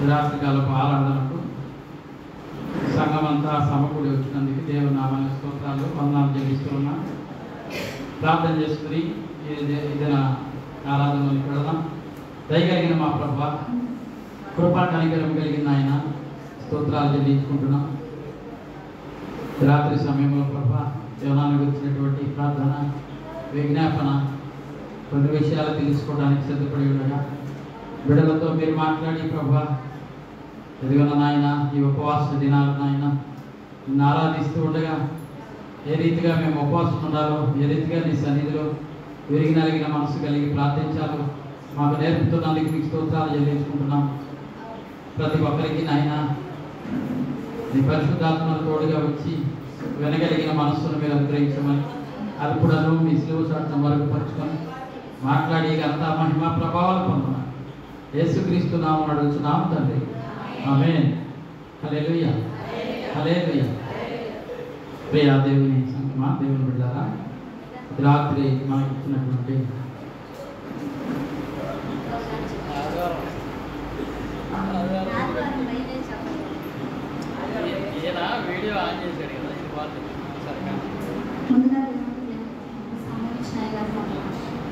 రాత్రికాలపు ఆరాధనకు సంఘమంతా సమకూడి వచ్చినందుకు దేవుని నామానికి స్తోత్రాలు వందనాలు చెల్లిస్తున్నా. ప్రార్థన చేసుకుని ఏదైనా ఆరాధనలోకి వెళదాం. దయగలిగిన మా ప్రభువా, కృపా కనికరం కలిగిన ఆయన స్తోత్రాలు చెల్లించుకుంటున్నాం. రాత్రి సమయంలో ప్రభువా జీవనానికి వచ్చినటువంటి ప్రార్థన విజ్ఞాపన కొన్ని విషయాలు తెలుసుకోవడానికి సిద్ధపడి ఉండగా బిడ్డలతో మీరు మాట్లాడి ప్రభువా, ఎదుగున నాయన ఈ ఉపవాస దినాలు నాయన నిన్ను ఆరాధిస్తూ ఉండగా ఏ రీతిగా మేము ఉపవాసం ఉండాలో, ఏ రీతిగా నీ సన్నిధిలో విరిగి నలిగిన మనసు కలిగి ప్రార్థించాలో మాకు నేర్పుతున్నందుకు మీకు స్తోత్రాలు చెల్లించుకుంటున్నాం. ప్రతి ఒక్కరికి నాయన నీ పరిశుద్ధాత్మను తోడుగా వచ్చి వినగలిగిన మనస్సును మీరు అనుగ్రహించమని అల్పుడను మీ సిలువ చాటును మరుగుపరుచుకొని మాట్లాడి అంతా మహిమ ప్రభావాలు పొందమని యేసుక్రీస్తు నామమున అడుగుచున్నాము తండ్రి, ఆమేన్. హల్లెలూయా, హల్లెలూయా. ప్రియా దేవుని సంగమా, దేవుని బిడ్డలారా, రాత్రి మనకి ఇచ్చినటువంటి వీడియో ఆన్ చేశాడు కదా, ఇది వాళ్ళు ముందుగా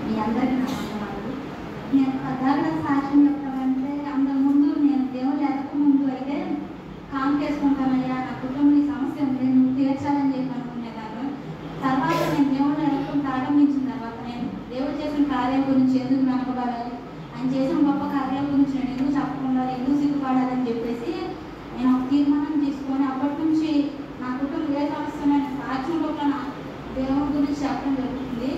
మీ అందరికీ నా వందనాలు. నేను సాధారణ సాక్ష్యం చెప్తానంటే అంతకుముందు నేను దేవుడు ఎదక ముందు అయితే కాంకేసుకుంటానయ్యా, నా కుటుంబంలో ఈ సమస్య ఉంది, నువ్వు తీర్చాలని చెప్పి అనుకునేదాన్ని. తర్వాత నేను దేవుడు ఎదకం ప్రారంభించిన తర్వాత నేను దేవుడు చేసిన కార్యం గురించి ఎందుకు వెనకబడాలి, ఆయన చేసిన గొప్ప కార్యాల గురించి నేను ఎందుకు చెప్పకుండా ఎందుకు సిగ్గుపడాలని చెప్పేసి నేను ఒక తీర్మానం తీసుకొని అప్పటి నుంచి నా కుటుంబం ఏ సమస్య సాక్ష్యంలో నా దేవుడి గురించి చెప్పడం జరుగుతుంది.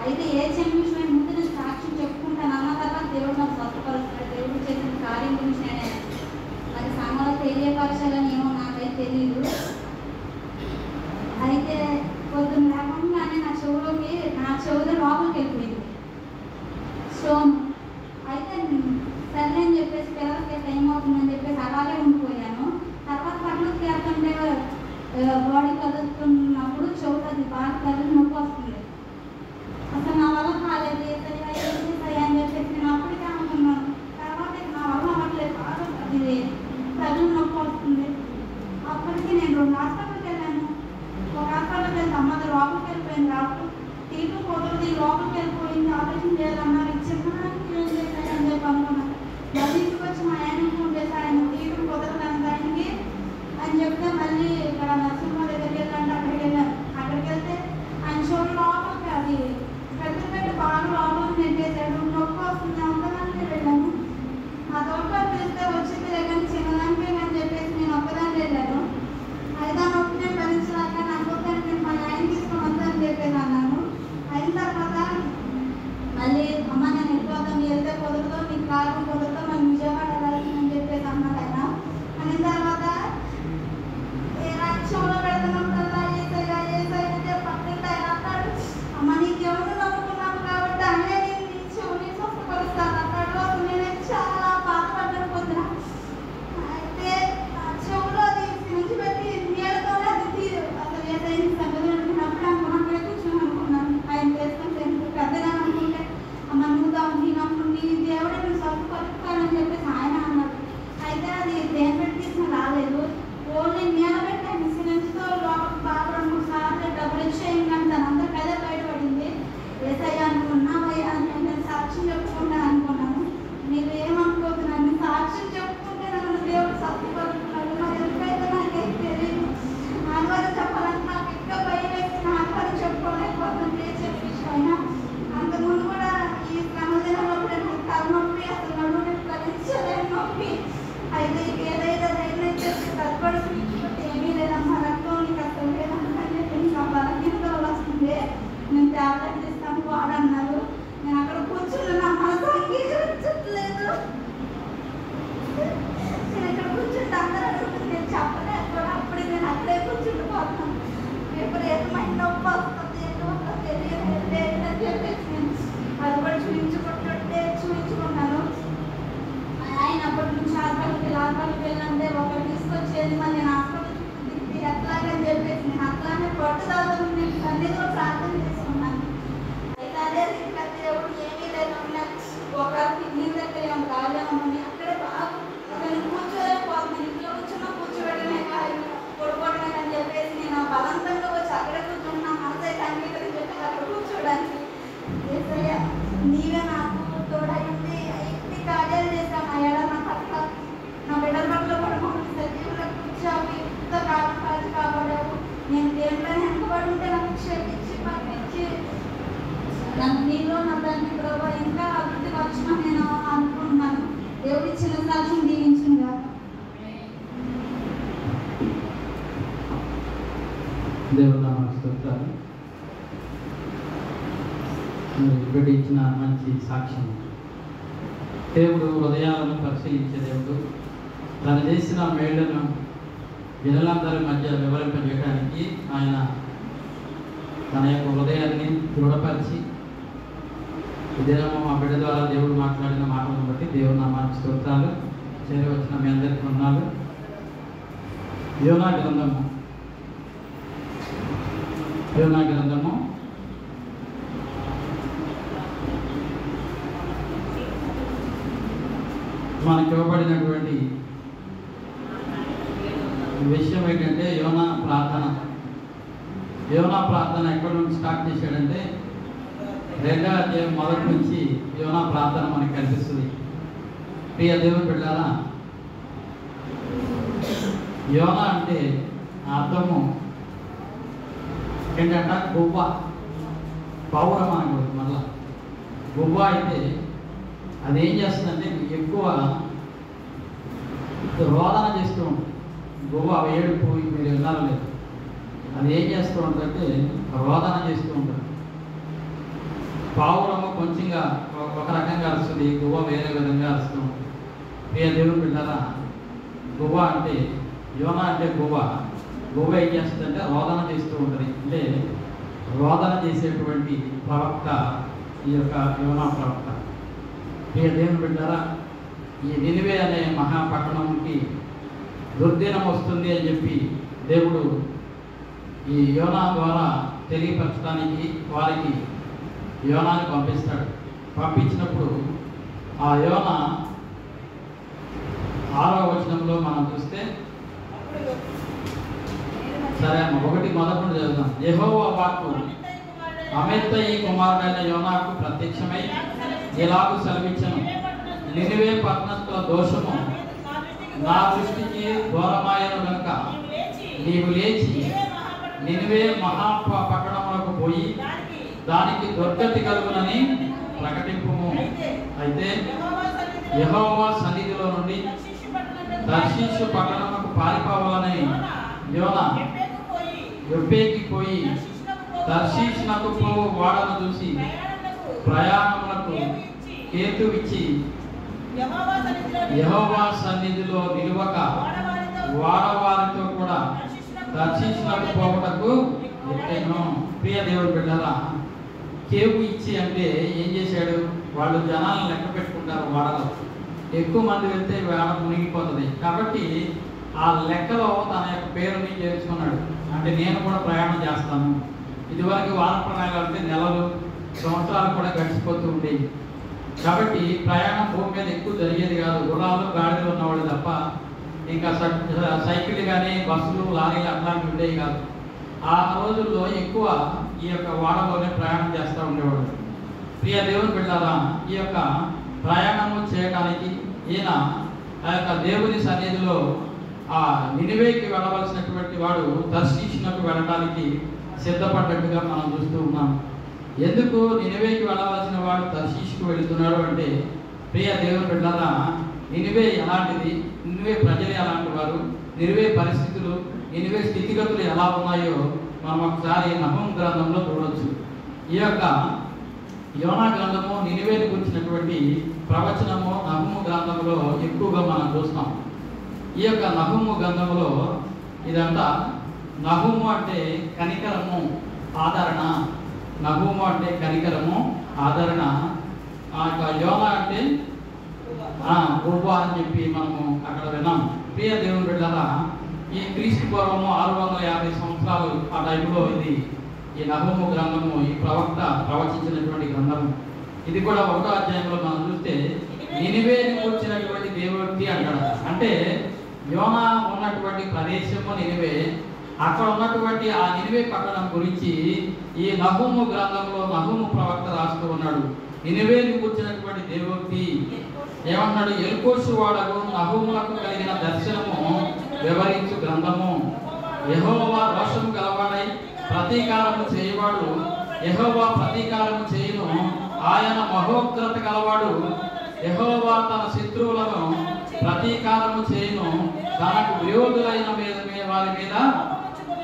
అయితే ఏ చిన్న విషయం ముందు నేను సాక్ష్యం చెప్పుకుంటాను అన్న తర్వాత దేవుడు నాకు స్వస్థపరుస్తాడు. దేవుడు చేసిన కార్యం గురించి నేను అది సంఘంలో తెలియపరచాలని ఏమో నాకైతే తెలియదు. అయితే పొద్దున్న లేకుండానే నా చెవులో లోపలికి వెళ్ళిపోయింది స్టోన్. అయితే సరే అని చెప్పేసి పిల్లలకి టైం అవుతుందని చెప్పేసి అలాగే ఉండిపోయాను. తర్వాత పట్లకి వెళ్తుంటే బాడీ కదులుతున్నప్పుడు చెవులు అది బాగా కదిలి నొప్పి వస్తుంది. అసలు నా వల్ల కాలేదు అని చెప్పేసి నేను అప్పటికే అనుకున్నాను. తర్వాత నా వల్ల అవ్వట్లేదు, బాగా అది కదిలి నొప్పి వస్తుంది. అప్పటికి నేను 2 హాస్పిటల్కి వెళ్ళాను. ఒక హాస్పిటల్కి వెళ్తే అమ్మది లోపలికి వెళ్ళిపోయింది, డాక్టర్ తీర్పు కుదరదు, లోపలికి వెళ్ళిపోయింది, ఆపరేషన్ చేయాలన్నారు. చిన్నదానికి ఏం చేశాయని చెప్పి అనుకున్నాను. మళ్ళీ వచ్చి మా ఆయన ఫోన్ చేసి ఆయన తీర్పు కుదరదు ఆయనకి అని చెప్తే మళ్ళీ ఇక్కడ నరసింహ దగ్గరికి వెళ్ళండి, అక్కడికి వెళ్తే ఆయన షోలు లోపలికి అది పెద్ద బాగా లోపలికి నెట్టేశాడు. నొప్పి వస్తుంది అంతదానికి వెళ్ళాను. ఆ తోటలో పిలిస్తే వచ్చింది లేదని చిన్నదానికి అని చెప్పేసి నేను ఒక్కదాన్ని వెళ్ళాను. అయితే ఆ నొప్పి నేను భరించలేక నాకు నేను మా ఆయన తీసుకొని వద్దని చెప్పేసి అన్నాను. అయిన తర్వాత మళ్ళీ అమ్మ నేను వెళ్ళిపోతాను, వెళ్తే కుదరదు, నీకు కారణం కుదరదు, మనం విజయవాడ వెళ్ళాలని చెప్పేసి అన్నాడు ఆయన. అయిన తర్వాత చెవులో పెడుతున్నప్పుడల్లా ఏసైతే పక్కన ఆయన అన్నాడు, అమ్మ నీ దేవుడు నమ్ముకున్నాను కాబట్టి అన్నీ నీ చెవుని స్వస్థపరుస్తాను అన్నాడు. అసలు నేను చాలా బాధపడ్డాను పొద్దున. అయితే చెవులో అది నుంచి పెట్టి నీళ్ళతోనే అది తీరు అసలు ఏదైనా సంగతి అనుకున్నప్పుడు అనుకున్నప్పుడే కూర్చొని అనుకున్నాను. ఆయన చేసుకుంటే పెద్దగా అనుకుంటే అమ్మ నువ్వు నీ దేవుడే నువ్వు స్వస్థపరుస్తాను చెప్తాను. బిడ్డ ఇచ్చిన మంచి సాక్ష్యం. దేవుడు హృదయాలను పరిశీలించే దేవుడు. తను చేసిన మేళ్లను జనులందరి మధ్య వివరింపజేయడానికి ఆయన తన యొక్క హృదయాన్ని దృఢపరిచి ఇదేమో మా బిడ్డ ద్వారా దేవుడు మాట్లాడిన మాటలను బట్టి దేవుడు నామానికి స్తోత్రాలు. చేరి వచ్చిన మీ అందరికీ వందనాలు. యోనా గ్రంథము మనకి ఇవ్వబడినటువంటి విషయం ఏంటంటే యోనా ప్రార్థన ఎక్కడి నుంచి స్టార్ట్ చేశాడంటే 2వ అధ్యాయం మొదటి నుంచి యోనా ప్రార్థన మనకి కనిపిస్తుంది. ప్రియ దేవుని బిడ్డలారా, యోనా అంటే అర్థము ఏంటంట గువ్వ, పౌరం అనకూడదు. మళ్ళా గువ్వ అయితే అదేం చేస్తుందంటే ఎక్కువ రోదన చేస్తూ ఉంటుంది. గువ్వ ఏడుపు మీరు విన్నారో లేదు, అది ఏం చేస్తూ ఉంటుందంటే రోదన చేస్తూ ఉంటుంది. పావురము కొంచెంగా ఒక రకంగా అరుస్తుంది, గువ్వ వేరే విధంగా అరుస్తూ ఉంటుంది. ప్రియ దేవుని బిడ్డలారా, గువ్వ అంటే యోనా అంటే గువ్వ ఏం చేస్తుందంటే రోదన చేస్తూ ఉంటుంది. అంటే రోదన చేసేటువంటి ప్రవక్త ఈ యొక్క యోనా ప్రవక్త. ప్రియ దేవుని బిడ్డలారా, ఈ నినివే అనే మహాపట్టణంకి దుర్దినం వస్తుంది అని చెప్పి దేవుడు ఈ యోనా ద్వారా తెలియపరచడానికి వారికి యోనాని పంపిస్తాడు. పంపించినప్పుడు ఆ యోనా 6వ వచనంలో మనం చూస్తే, సరే అమ్మ 1:11 చదువుదాం. యెహోవా వాక్కు అమిత్తయి కుమారుడైన యోనాకు ప్రత్యక్షమై ఇలాగు సెలవిచ్చెను, నినివే పట్టణస్థుల దోషము నా దృష్టికి ఘోరమాయను గనుక నీవు లేచి నినివే మహాపట్టణములకు పోయి దానికి దుర్గతి కలుగునని ప్రకటింపుము. అయితే యెహోవా సన్నిధిలో నుండి తర్షీషు పట్టణముకు పారిపోవాలని యోనా యొప్పేకి పోయి తర్షీషునకు పోవు వాడను చూసి ప్రయాణములకు కేతువిచ్చి యెహోవా సన్నిధిలో నిలువక వాడవారితో కూడా తర్షీషునకు పోవుటకు ఎక్కెను. ప్రియ దేవుడు బిడ్డలారా, కేవు ఇచ్చి అంటే ఏం చేశాడు? వాళ్ళు జనాలను లెక్క పెట్టుకుంటారు. వాడలో ఎక్కువ మంది వెళ్తే వాడ మునిగిపోతుంది కాబట్టి ఆ లెక్కలో తన యొక్క పేరుని చేర్చుకున్నాడు. అంటే నేను కూడా ప్రయాణం చేస్తాను. ఇదివరకు వార ప్రణాళిక అంటే నెలలు సంవత్సరాలు కూడా గడిచిపోతూ ఉండేవి. కాబట్టి ప్రయాణం భూమి మీద ఎక్కువ జరిగేది కాదు. గుర్రాలు గాడిలు ఉన్నవాళ్ళు తప్ప ఇంకా సైకిల్ కానీ బస్సులు లారీలు అట్లాంటివి ఉండేవి కాదు. ఆ రోజుల్లో ఎక్కువ ఈ యొక్క వాడలోనే ప్రయాణం చేస్తూ ఉండేవాడు. ప్రియ దేవుని బిడ్డలారా, ఈ యొక్క ప్రయాణము చేయడానికి ఈయన ఆ యొక్క దేవుని సన్నిధిలో ఆ నినివేకి వెళ్ళవలసినటువంటి వాడు తర్షీషునకు వెళ్ళడానికి సిద్ధపడ్డట్టుగా మనం చూస్తూ ఉన్నాం. ఎందుకు నినివేకి వెళ్ళవలసిన వాడు తర్షీషుకు వెళుతున్నాడు అంటే, ప్రియ దేవుని బిడ్డలారా, నినివే ఎలాంటిది, నినివే ప్రజలు ఎలాంటి వారు, నినివే పరిస్థితులు, నినివే స్థితిగతులు ఎలా ఉన్నాయో మనం ఒకసారి నహూము గ్రంథంలో చూడవచ్చు. ఈ యొక్క యోనా గ్రంథము నినివేని గురించినటువంటి ప్రవచనము నహూము గ్రంథంలో ఎక్కువగా మనం చూస్తాం. ఈ యొక్క నహూము గ్రంథంలో ఇదంతా నహూము అంటే కనికరము, ఆదరణ. నహూము అంటే కనికరము, ఆదరణ. ఆ యొక్క యోనా అంటే గువ్వ అని చెప్పి మనము అక్కడ విన్నాం. ప్రియ దేవుని బిడ్డలారా, ఈ క్రీస్తు పూర్వము 650 సంవత్సరాలు ఆ టైంలో ఇది ఈ నహూము గ్రంథము, ఈ ప్రవక్త ప్రవచించినటువంటి గ్రంథము. ఇది కూడా 1వ అధ్యాయంలో మనం చూస్తే నినివేని కూర్చున్నటువంటి దేవుడి అంటాడు. అంటే యోనా ఉన్నటువంటి ప్రదేశము నినివే, అక్కడ ఉన్నటువంటి ఆ నినివే పట్టణం గురించి ఈ నహూము గ్రంథంలో నహూము ప్రవక్త రాస్తూ ఉన్నాడు. నినివేని కూర్చున్నటువంటి దేవుడి ఏమన్నాడు? ఎల్కోషు వాడకు నహూములకు కలిగిన దర్శనము వివరించు గ్రంథము. యెహోవా రోషము గలవాడై ప్రతీకారము చేయవాడు, యెహోవా ప్రతీకారము చేయును. ఆయన మహోగ్రత గలవాడు, యెహోవా తన శత్రువులను ప్రతీకారము చేయును. తనకు విరోధులైన వారి మీద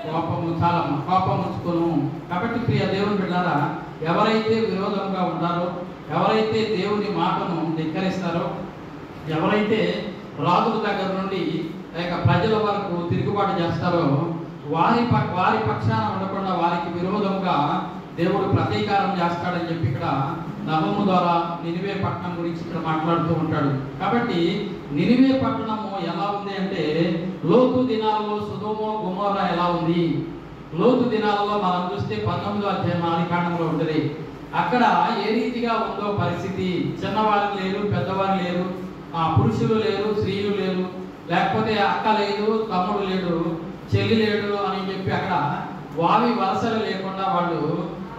కోపం ఉంచుకోను. కాబట్టి ప్రియ దేవుని బిడ్డలారా, ఎవరైతే విరోధంగా ఉంటారో, ఎవరైతే దేవుని మాటను ధిక్కరిస్తారో, ఎవరైతే రాజుల దగ్గర నుండి ప్రజల వరకు తిరుగుబాటు చేస్తారో వారి పక్షాన ఉండకుండా వారికి విరోధంగా దేవుడు ప్రతీకారం చేస్తాడని చెప్పి ఇక్కడ నహూము ద్వారా నినివే పట్టణం గురించి ఇక్కడ మాట్లాడుతూ ఉంటాడు. కాబట్టి నినివే పట్టణము ఎలా ఉంది అంటే లోతు దినాలలో సొదొమ గొమొర్రా ఎలా ఉంది. లోతు దినాలలో మనం చూస్తే 19వ అధ్యాయం ఆదికాండంలో ఉంటుంది. అక్కడ ఏ రీతిగా ఉందో పరిస్థితి, చిన్నవారు లేరు, పెద్దవారు లేరు, పురుషులు లేరు, స్త్రీలు లేరు, లేకపోతే అక్క లేదు, తమ్ముడు లేడు, చెల్లి లేడు అని చెప్పి అక్కడ వావి వలసలు లేకుండా వాళ్ళు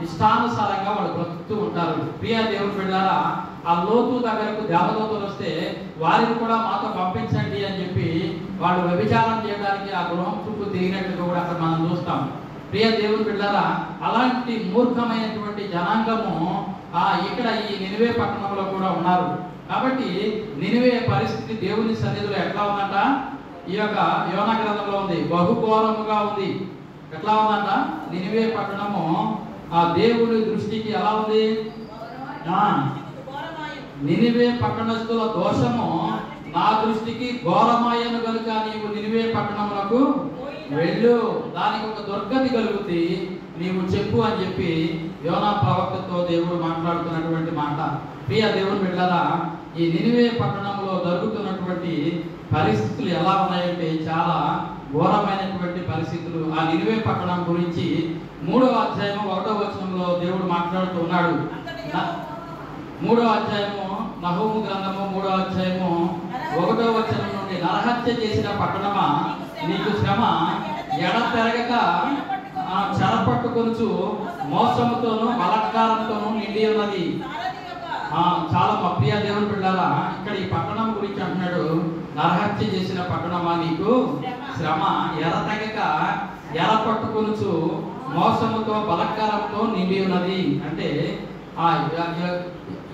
ఇష్టానుసారంగా వాళ్ళు బ్రతుకుతూ ఉంటారు. ప్రియ దేవుని బిడ్డలారా, ఆ లోతు దగ్గరకు దేవదూతలు వస్తే వారిని కూడా మాతో పంపించండి అని చెప్పి వాళ్ళు వ్యభిచారం చేయడానికి ఆ గృహం చుట్టూ తిరిగినట్టుగా కూడా అక్కడ మనం చూస్తాం. ప్రియ దేవుని బిడ్డలారా, అలాంటి మూర్ఖమైనటువంటి జనాంగము ఇక్కడ ఈ నినివే పట్టణంలో కూడా ఉన్నారు. కాబట్టి నినివే పరిస్థితి దేవుని సన్నిధిలో ఎట్లా ఉందంట, ఈ యొక్క యోనా గ్రంథంలో ఉంది, బహుఘోరముగా ఉంది. ఎట్లా ఉందంట నినివే పట్టణము ఆ దేవుని దృష్టికి ఎలా ఉంది. నినివే పట్టణస్థుల దోషము నా దృష్టికి ఘోరమాయను కనుక నీవు నినివే పట్టణములకు వెళ్ళు, దానికి ఒక దుర్గతి కలుగుతుంది, నీవు చెప్పు అని చెప్పి యోనా ప్రవక్తతో దేవుడు మాట్లాడుతున్నటువంటి మాట. ప్రియ దేవుని బిడ్డలారా, ఈ నినివే పట్టణంలో జరుగుతున్నటువంటి పరిస్థితులు ఎలా ఉన్నాయంటే చాలా ఘోరమైనటువంటి పరిస్థితులు. ఆ నినివే పట్టణం గురించి 3వ అధ్యాయము 1వ వచనంలో దేవుడు మాట్లాడుతూ ఉన్నాడు. 3వ అధ్యాయము నహూము గ్రంథము 3వ అధ్యాయము 1వ వచనం నుండి, నరహత్య చేసిన పట్టణమా నీకు శ్రమ, ఎడతెరగక చెరపట్టుకొనుచు మోసముతోనూ బలాత్కారంతోనూ నిండి ఉన్నది. చాలా మా ప్రియ దేవుని బిడ్డలారా, ఇక్కడ ఈ పట్టణం గురించి అంటున్నాడు, నరహత్య చేసిన పట్టణమా నీకు శ్రమ, ఎడతెగక ఎరపట్టుకొనుచు మోసముతో బలాత్కారంతో నిండి ఉన్నది. అంటే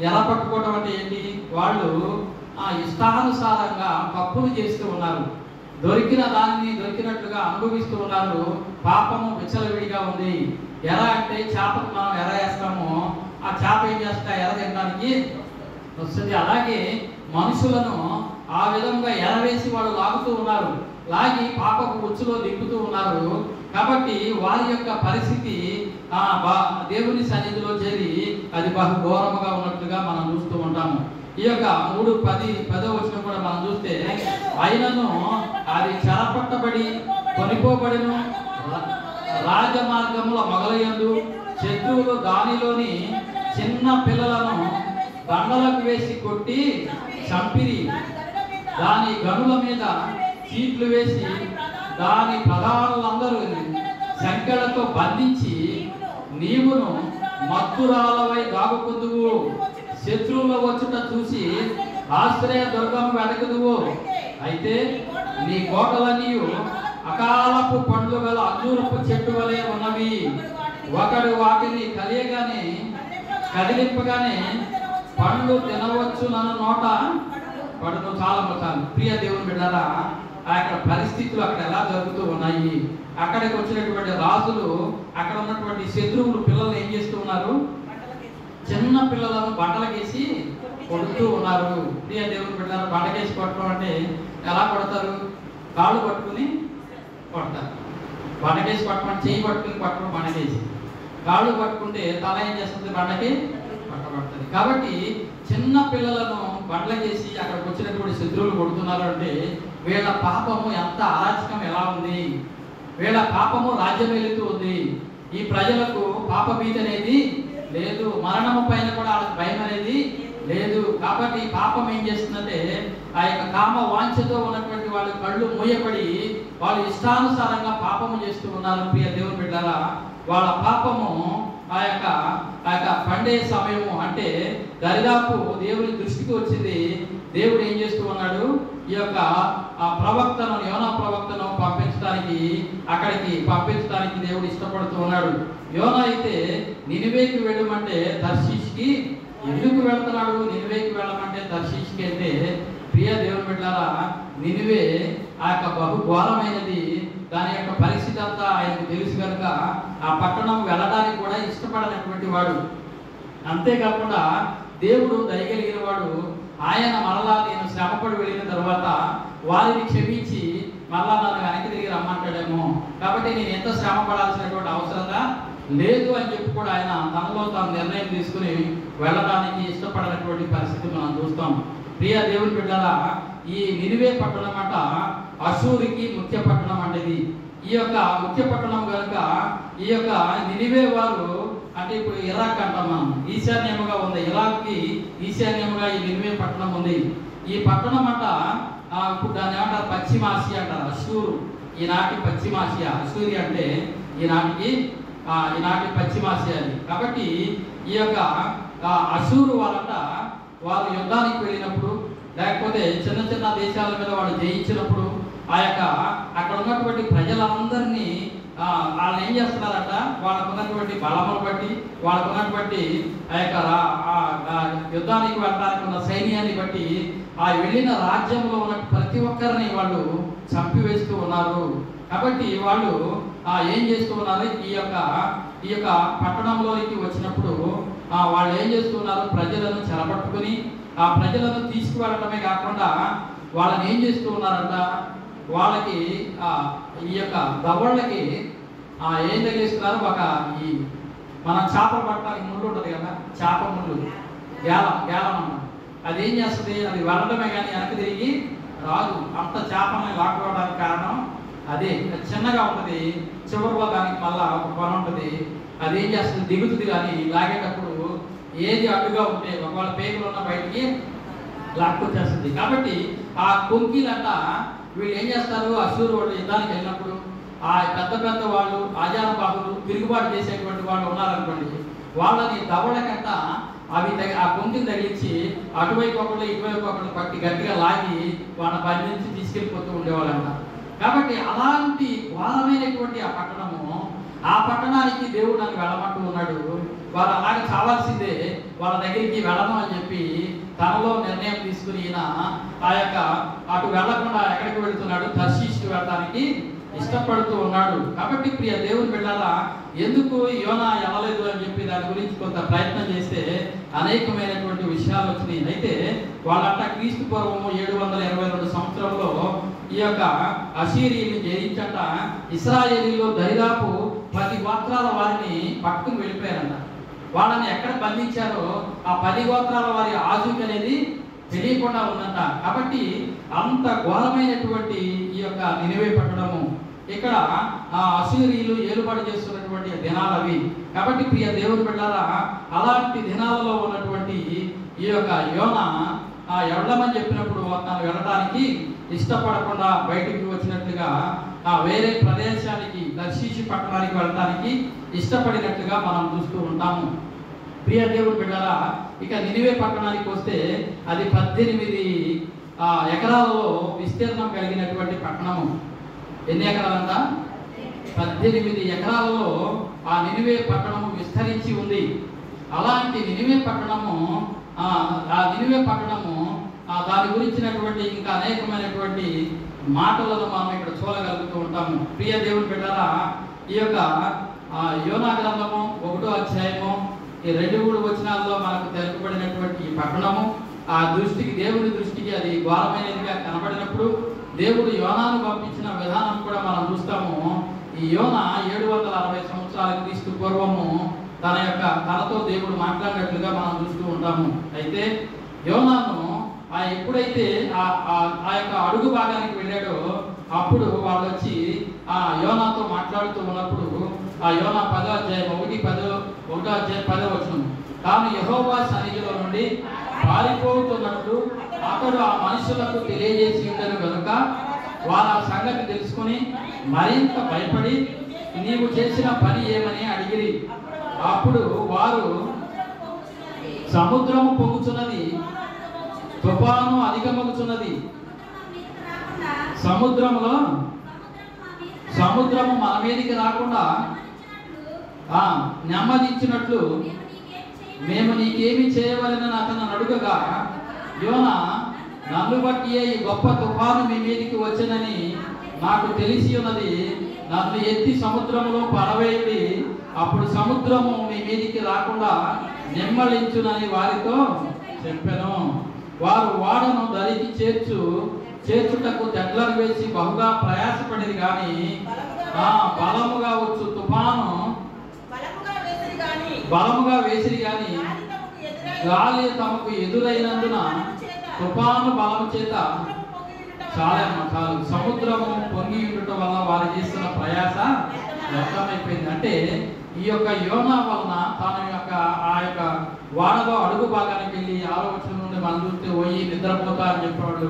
ఎరపట్టుకోవడం అంటే ఏంటి, వాళ్ళు ఇష్టానుసారంగా తప్పులు చేస్తూ ఉన్నారు, దొరికిన దానిని దొరికినట్లుగా అనుభవిస్తూ ఉన్నారు. పాపము విచ్చలవిడిగా ఉంది. ఎర అంటే చేపకు మనం ఎర వేస్తాము, ఆ చేప ఏం చేస్తా ఎర తినడానికి వస్తుంది. అలాగే మనుషులను ఆ విధంగా ఎరవేసి వాళ్ళు లాగుతూ ఉన్నారు, లాగి పాపకు ఉచ్చులో దింపుతూ ఉన్నారు. కాబట్టి వారి యొక్క పరిస్థితి దేవుని సన్నిధిలో చేరి అది బహు ఘోరముగా ఉన్నట్లుగా మనం చూస్తూ ఉంటాము. ఈ యొక్క 3:10 వచనం కూడా మనం చూస్తే, అయినను అది చెరపట్టబడి కొనిపోబడిను, రాజమార్గముల మొగలయందు శత్రువులు దానిలోని చిన్న పిల్లలను బండలకు వేసి కొట్టి చంపిరి, దాని గనుల మీద చీట్లు వేసి దాని ప్రధానులందరూ సంకెళ్లతో బంధించి నీవును మత్తురాలవై దాగుకుందువు, శత్రువుల వచ్చుట చూసి ఆశ్రయ దుర్గము వెతకుదువు. అయితే నీ కోటలన్నీ అకాలపు పండ్లు గల అంజూరపు చెట్టు వలె ఉన్నవి, ఒకడు వాటిని కదిలింపగానే పండ్లు తినవచ్చు నన్ను నోట పడును. చాలా ప్రియ దేవుని బిడ్డలారా, అక్కడ పరిస్థితులు అక్కడ ఎలా జరుగుతూ ఉన్నాయి. అక్కడికి వచ్చినటువంటి రాజులు అక్కడ ఉన్నటువంటి శత్రువులు పిల్లలు ఏం చేస్తూ ఉన్నారు, చిన్న పిల్లలను బట్టలకేసి కొడుతూ ఉన్నారు. ప్రియ దేవుని బిడ్డలారా, బట్టకేసి కొట్టడం అంటే ఎలా కొడతారు, కాళ్ళు పట్టుకుని కొడతారు. బండకేసి పట్టుకొని చెయ్యి పట్టుకుని కొట్టడం బండకేసి, కాళ్ళు పట్టుకుంటే తల ఏం చేస్తుంది, బండకి పట్టబడుతుంది. కాబట్టి చిన్న పిల్లలను బండ్ల చేసి అక్కడికి వచ్చినటువంటి శత్రువులు కొడుతున్నారు అంటే వీళ్ళ పాపము ఎంత అరాచకం ఎలా ఉంది, వీళ్ళ పాపము రాజ్యం వెళుతూ ఉంది. ఈ ప్రజలకు పాప భీతి అనేది లేదు, మరణము పైన కూడా వాళ్ళకి భయం అనేది లేదు. కాబట్టి పాపం ఏం చేస్తుందంటే ఆ యొక్క కామ వాంఛతో ఉన్నటువంటి వాళ్ళ కళ్ళు మూయబడి వాళ్ళు ఇష్టానుసారంగా పాపము చేస్తూ ఉన్నారు. ప్రియ దేవుని బిడ్డలారా, వాళ్ళ పాపము ఆ యొక్క పండే సమయము అంటే దరిదాపు దేవుని దృష్టికి వచ్చింది. దేవుడు ఏం చేస్తూ ఉన్నాడు, ఈ యొక్క ఆ ప్రవక్తను, యోనా ప్రవక్తను అక్కడికి పంపించడానికి దేవుడు ఇష్టపడుతూ ఉన్నాడు. యోనా అయితే నినివేకి వెళ్ళమంటే తర్షీష్కి ఎందుకు వెళ్తున్నాడు, నినివేకి వెళ్ళమంటే తర్షీష్కి అంటే ప్రియ దేవుని బిడ్డలారా, నినివే ఆ యొక్క బహు ఘోరమైనది. దాని యొక్క పరిస్థితి అంతా ఆయనకు తెలుసు కనుక ఆ పట్టణం వెళ్ళడానికి కూడా ఇష్టపడనటువంటి వాడు. అంతేకాకుండా దేవుడు దయగలిగిన వాడు. ఆయన మరలా నేను శ్రమపడి వెళ్ళిన తర్వాత వారిని క్షమించి మరలా నన్ను వెనక్కి తిరిగి రమ్మంటాడేమో, కాబట్టి నేను ఎంత శ్రమ పడాల్సినటువంటి అవసరంగా లేదు అని చెప్పి కూడా ఆయన తనలో తాను నిర్ణయం తీసుకుని వెళ్ళడానికి ఇష్టపడనటువంటి పరిస్థితి మనం చూస్తాం. ప్రియ దేవుని బిడ్డలారా, ఈ నినివే పట్టణం అంట అషూరుకి ముఖ్య పట్టణం అంటే ఈ యొక్క ముఖ్య పట్టణం కనుక ఈ యొక్క నినివే వారు అంటే ఇప్పుడు ఇరాక్ అంటాం మనం, ఈశాన్యముగా ఉంది. ఇరాక్కి ఈశాన్యముగా ఈ నినివే పట్టణం ఉంది. ఈ పట్టణం అంట ఇప్పుడు దాన్ని ఏమంటారు, పశ్చిమాసియా అంటారు. అషూరు ఈనాటి పశ్చిమాసియా, అషూరి అంటే ఈనాటి పశ్చిమాసియా అది. కాబట్టి ఈ యొక్క అషూరు వాళ్ళంట వారు యుద్ధానికి వెళ్ళినప్పుడు లేకపోతే చిన్న చిన్న దేశాల మీద వాళ్ళు జయించినప్పుడు ఆ యొక్క అక్కడ ఉన్నటువంటి ప్రజలందరినీ వాళ్ళు ఏం చేస్తున్నారట, వాళ్ళకు ఉన్నటువంటి బలమును బట్టి, వాళ్ళకు ఉన్నటువంటి ఆ యొక్క యుద్ధానికి వెళ్ళడానికి ఉన్న సైన్యాన్ని బట్టి ఆ వెళ్ళిన రాజ్యంలో ఉన్న ప్రతి ఒక్కరిని వాళ్ళు చంపివేస్తూ ఉన్నారు. కాబట్టి వాళ్ళు ఏం చేస్తూ ఉన్నారు, ఈ యొక్క పట్టణంలోనికి వచ్చినప్పుడు వాళ్ళు ఏం చేస్తున్నారు, ప్రజలను చెరపట్టుకుని ఆ ప్రజలను తీసుకువెళ్ళటమే కాకుండా వాళ్ళని ఏం చేస్తూ ఉన్నారంట, వాళ్ళకి ఈ యొక్క దవళ్ళకి ఏం తగిలిస్తున్నారు, ఈ మనం చేపలు పట్టడానికి ముళ్ళు ఉంటుంది కదా, చేప ముళ్ళు, గేలం అన్నమాట. అది ఏం చేస్తుంది, అది వెళ్ళడమే కానీ వెనక్కి తిరిగి రాదు. అంత చేపని లాక్కోవడానికి కారణం అదే. అది చిన్నగా ఉంటుంది, చివరిలో దానికి మళ్ళా ఒక కొన ఉంటుంది. అది ఏం చేస్తుంది, దిగుతుంది. కానీ లాగేటప్పుడు ఏది అడ్డుగా ఉంటే ఒకవేళ పేగులు ఉన్న బయటికి లాక్కొచ్చేస్తుంది. కాబట్టి ఆ కొంకీలంట వీళ్ళు ఏం చేస్తారు, అషూరు వాళ్ళు యుద్ధానికి వెళ్ళినప్పుడు ఆ పెద్ద వాళ్ళు ఆజానబాహులు తిరుగుబాటు చేసేటువంటి వాళ్ళు ఉన్నారనుకోండి, వాళ్ళని దవడకంట అవి ఆ కొంకిని తగిలించి అటువైపు ఒకళ్ళు ఇటువైపు ఒకళ్ళు పట్టి గట్టిగా లాగి వాళ్ళ పని నుంచి తీసుకెళ్ళిపోతూ ఉండేవాళ్ళంట. కాబట్టి అలాంటి ఘోరమైనటువంటి ఆ పట్టణము, ఆ పట్టణానికి దేవుడు నన్ను వెళ్ళమంటూ ఉన్నాడు. వారు అలాగే కావాల్సిందే, వాళ్ళ దగ్గరికి వెళ్ళను అని చెప్పి తనలో నిర్ణయం తీసుకుని ఈయన ఆ యొక్క అటు వెళ్లకుండా ఎక్కడికి వెళ్తున్నాడు, తర్షీషుకి వెళ్ళడానికి ఇష్టపడుతూ ఉన్నాడు. కాబట్టి ప్రియ దేవుని బిడ్డలారా, ఎందుకు యోనా వెళ్ళలేదు అని చెప్పి దాని గురించి కొంత ప్రయత్నం చేస్తే అనేకమైనటువంటి విషయాలు వచ్చినాయి. అయితే వాళ్ళంట క్రీస్తు పూర్వము 722 సంవత్సరంలో ఈ యొక్క అషీరీని జయించట ఇశ్రాయేలీలో దరిదాపు 10 గోత్రాల వారిని పట్టుకుని వెళ్ళిపోయారంట. వాళ్ళని ఎక్కడ బంధించారో ఆ 10 గోత్రాల వారి ఆజుకి అనేది తెలియకుండా ఉందంట. కాబట్టి అంత ఘోరమైనటువంటి ఈ యొక్క నినివే పట్టణము, ఇక్కడ అషూరీయులు ఏలుబడి చేస్తున్నటువంటి దినాలు అవి. కాబట్టి ప్రియ దేవుని బిడ్డలారా, అలాంటి దినాలలో ఉన్నటువంటి ఈ యొక్క యోనా వెళ్ళమని చెప్పినప్పుడు తను వెళ్ళడానికి ఇష్టపడకుండా బయటికి వచ్చినట్లుగా వేరే ప్రదేశానికి తర్షీషు పట్టణానికి వెళ్ళడానికి ఇష్టపడినట్లుగా మనం చూస్తూ ఉంటాము. ప్రియ దేవుని బిడ్డలారా, ఇక నినివే పట్టణానికి వస్తే అది 18 ఎకరాలలో విస్తీర్ణం కలిగినటువంటి పట్టణము. ఎన్ని ఎకరాలంట, 18 ఎకరాలలో ఆ నినివే పట్టణము విస్తరించి ఉంది. అలాంటి నినివే పట్టణము దాని గురించినటువంటి ఇంకా అనేకమైనటువంటి మాటలను మనం ఇక్కడ చూడగలుగుతూ ఉంటాము. ప్రియ దేవుని బిడ్డలారా, ఈ యొక్క యోనా గ్రంథము 1వ అధ్యాయము ఈ 2-3 వచనాల్లో మనకు తెలుపబడినటువంటి ఈ పట్టణము దేవుని దృష్టికి అది ఘోరమైనదిగా కనబడినప్పుడు దేవుడు యోనాను పంపించిన విధానం కూడా మనం చూస్తాము. ఈ యోనా 760 సంవత్సరాల క్రీస్తు పూర్వము తనతో దేవుడు మాట్లాడినట్లుగా మనం చూస్తూ ఉంటాము. అయితే యోనాను ఎప్పుడైతే ఆ యొక్క అడుగు భాగానికి వెళ్ళాడో అప్పుడు వాళ్ళు వచ్చి యోనాతో మాట్లాడుతూ ఉన్నప్పుడు యోనా 10వ అధ్యాయం 1వ అధ్యాయం 10వ వచనం, తాను యెహోవా సన్నిధిలో నుండి పారిపోతున్నట్లు అతడు ఆ మనుషులకు తెలియజేసి ఉండను కనుక వారు ఆ సంగతి తెలుసుకుని మరింత భయపడి నీవు చేసిన పని ఏమని అడిగిరి. అప్పుడు వారు, సముద్రము పొంగుచున్నది, తుఫాను అధికమగుచున్నది, సముద్రము మన మీదకి రాకుండా నెమ్మదించినట్లు మేము నీకేమి చేయవలనని అతను అడుగగా, యోనా నన్ను బట్టి ఈ గొప్ప తుఫాను మీ మీదకి వచ్చనని నాకు తెలిసి ఉన్నది, నన్ను ఎత్తి సముద్రములో పడవేయుడి, అప్పుడు సముద్రము మీ మీదికి రాకుండా నిమ్మలించునని వారితో చెప్పెను. వారు ఓడను దరికి చేర్చుటకు తెడ్లను వేసి బహుగా ప్రయాసపడిరి గాని బలముగా వచ్చు తుఫాను బలముగా వేసిరి గాని గాలి తమకు ఎదురైనందున తుఫాను బలము చేత చాలు సముద్రము పొంగి ఉండటం వల్ల వారు చేస్తున్న ప్రయాస వ్యర్థమైపోయింది. అంటే ఈ యొక్క యోనా వలన తన యొక్క ఆ యొక్క వాడలో అడుగు భాగానికి వెళ్ళి ఆలోచన నుండి మనం చూస్తే పోయి నిద్రపోతారని చెప్పేవాళ్ళు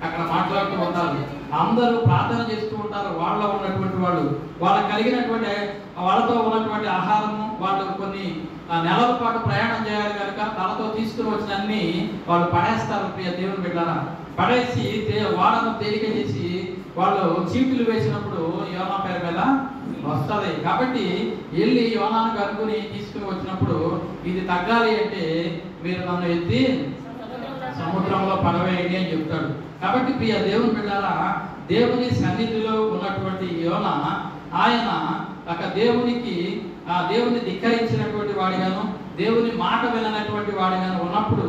అక్కడ మాట్లాడుతూ ఉంటారు. అందరూ ప్రార్థన చేస్తూ ఉంటారు. వాళ్ళలో ఉన్నటువంటి వాళ్ళు, వాళ్ళకి కలిగినటువంటి వాళ్ళతో ఉన్నటువంటి ఆహారము, వాళ్ళు కొన్ని నెలల పాటు ప్రయాణం చేయాలి కనుక తనతో తీసుకుని వచ్చిన అన్ని వాళ్ళు పడేస్తారు. ప్రియ దేవుని బిడ్డలారా, పడేసి వాడను తేలిక చేసి వాళ్ళు చీటులు వేసినప్పుడు యోనా పేరు మీద వస్తుంది. కాబట్టి వెళ్ళి యోనాను కనుక్కుని తీసుకుని వచ్చినప్పుడు ఇది తగ్గాలి అంటే మీరు నన్ను ఎత్తి సముద్రంలో పడవేయండి అని చెప్తాడు. కాబట్టి ప్రియ దేవుని బిడ్డలారా, దేవుని సన్నిధిలో ఉన్నటువంటి యోనా ఆయన ఒక దేవుని ధిక్కరించినటువంటి వాడిగాను, దేవుని మాట విననటువంటి వాడిగాను ఉన్నప్పుడు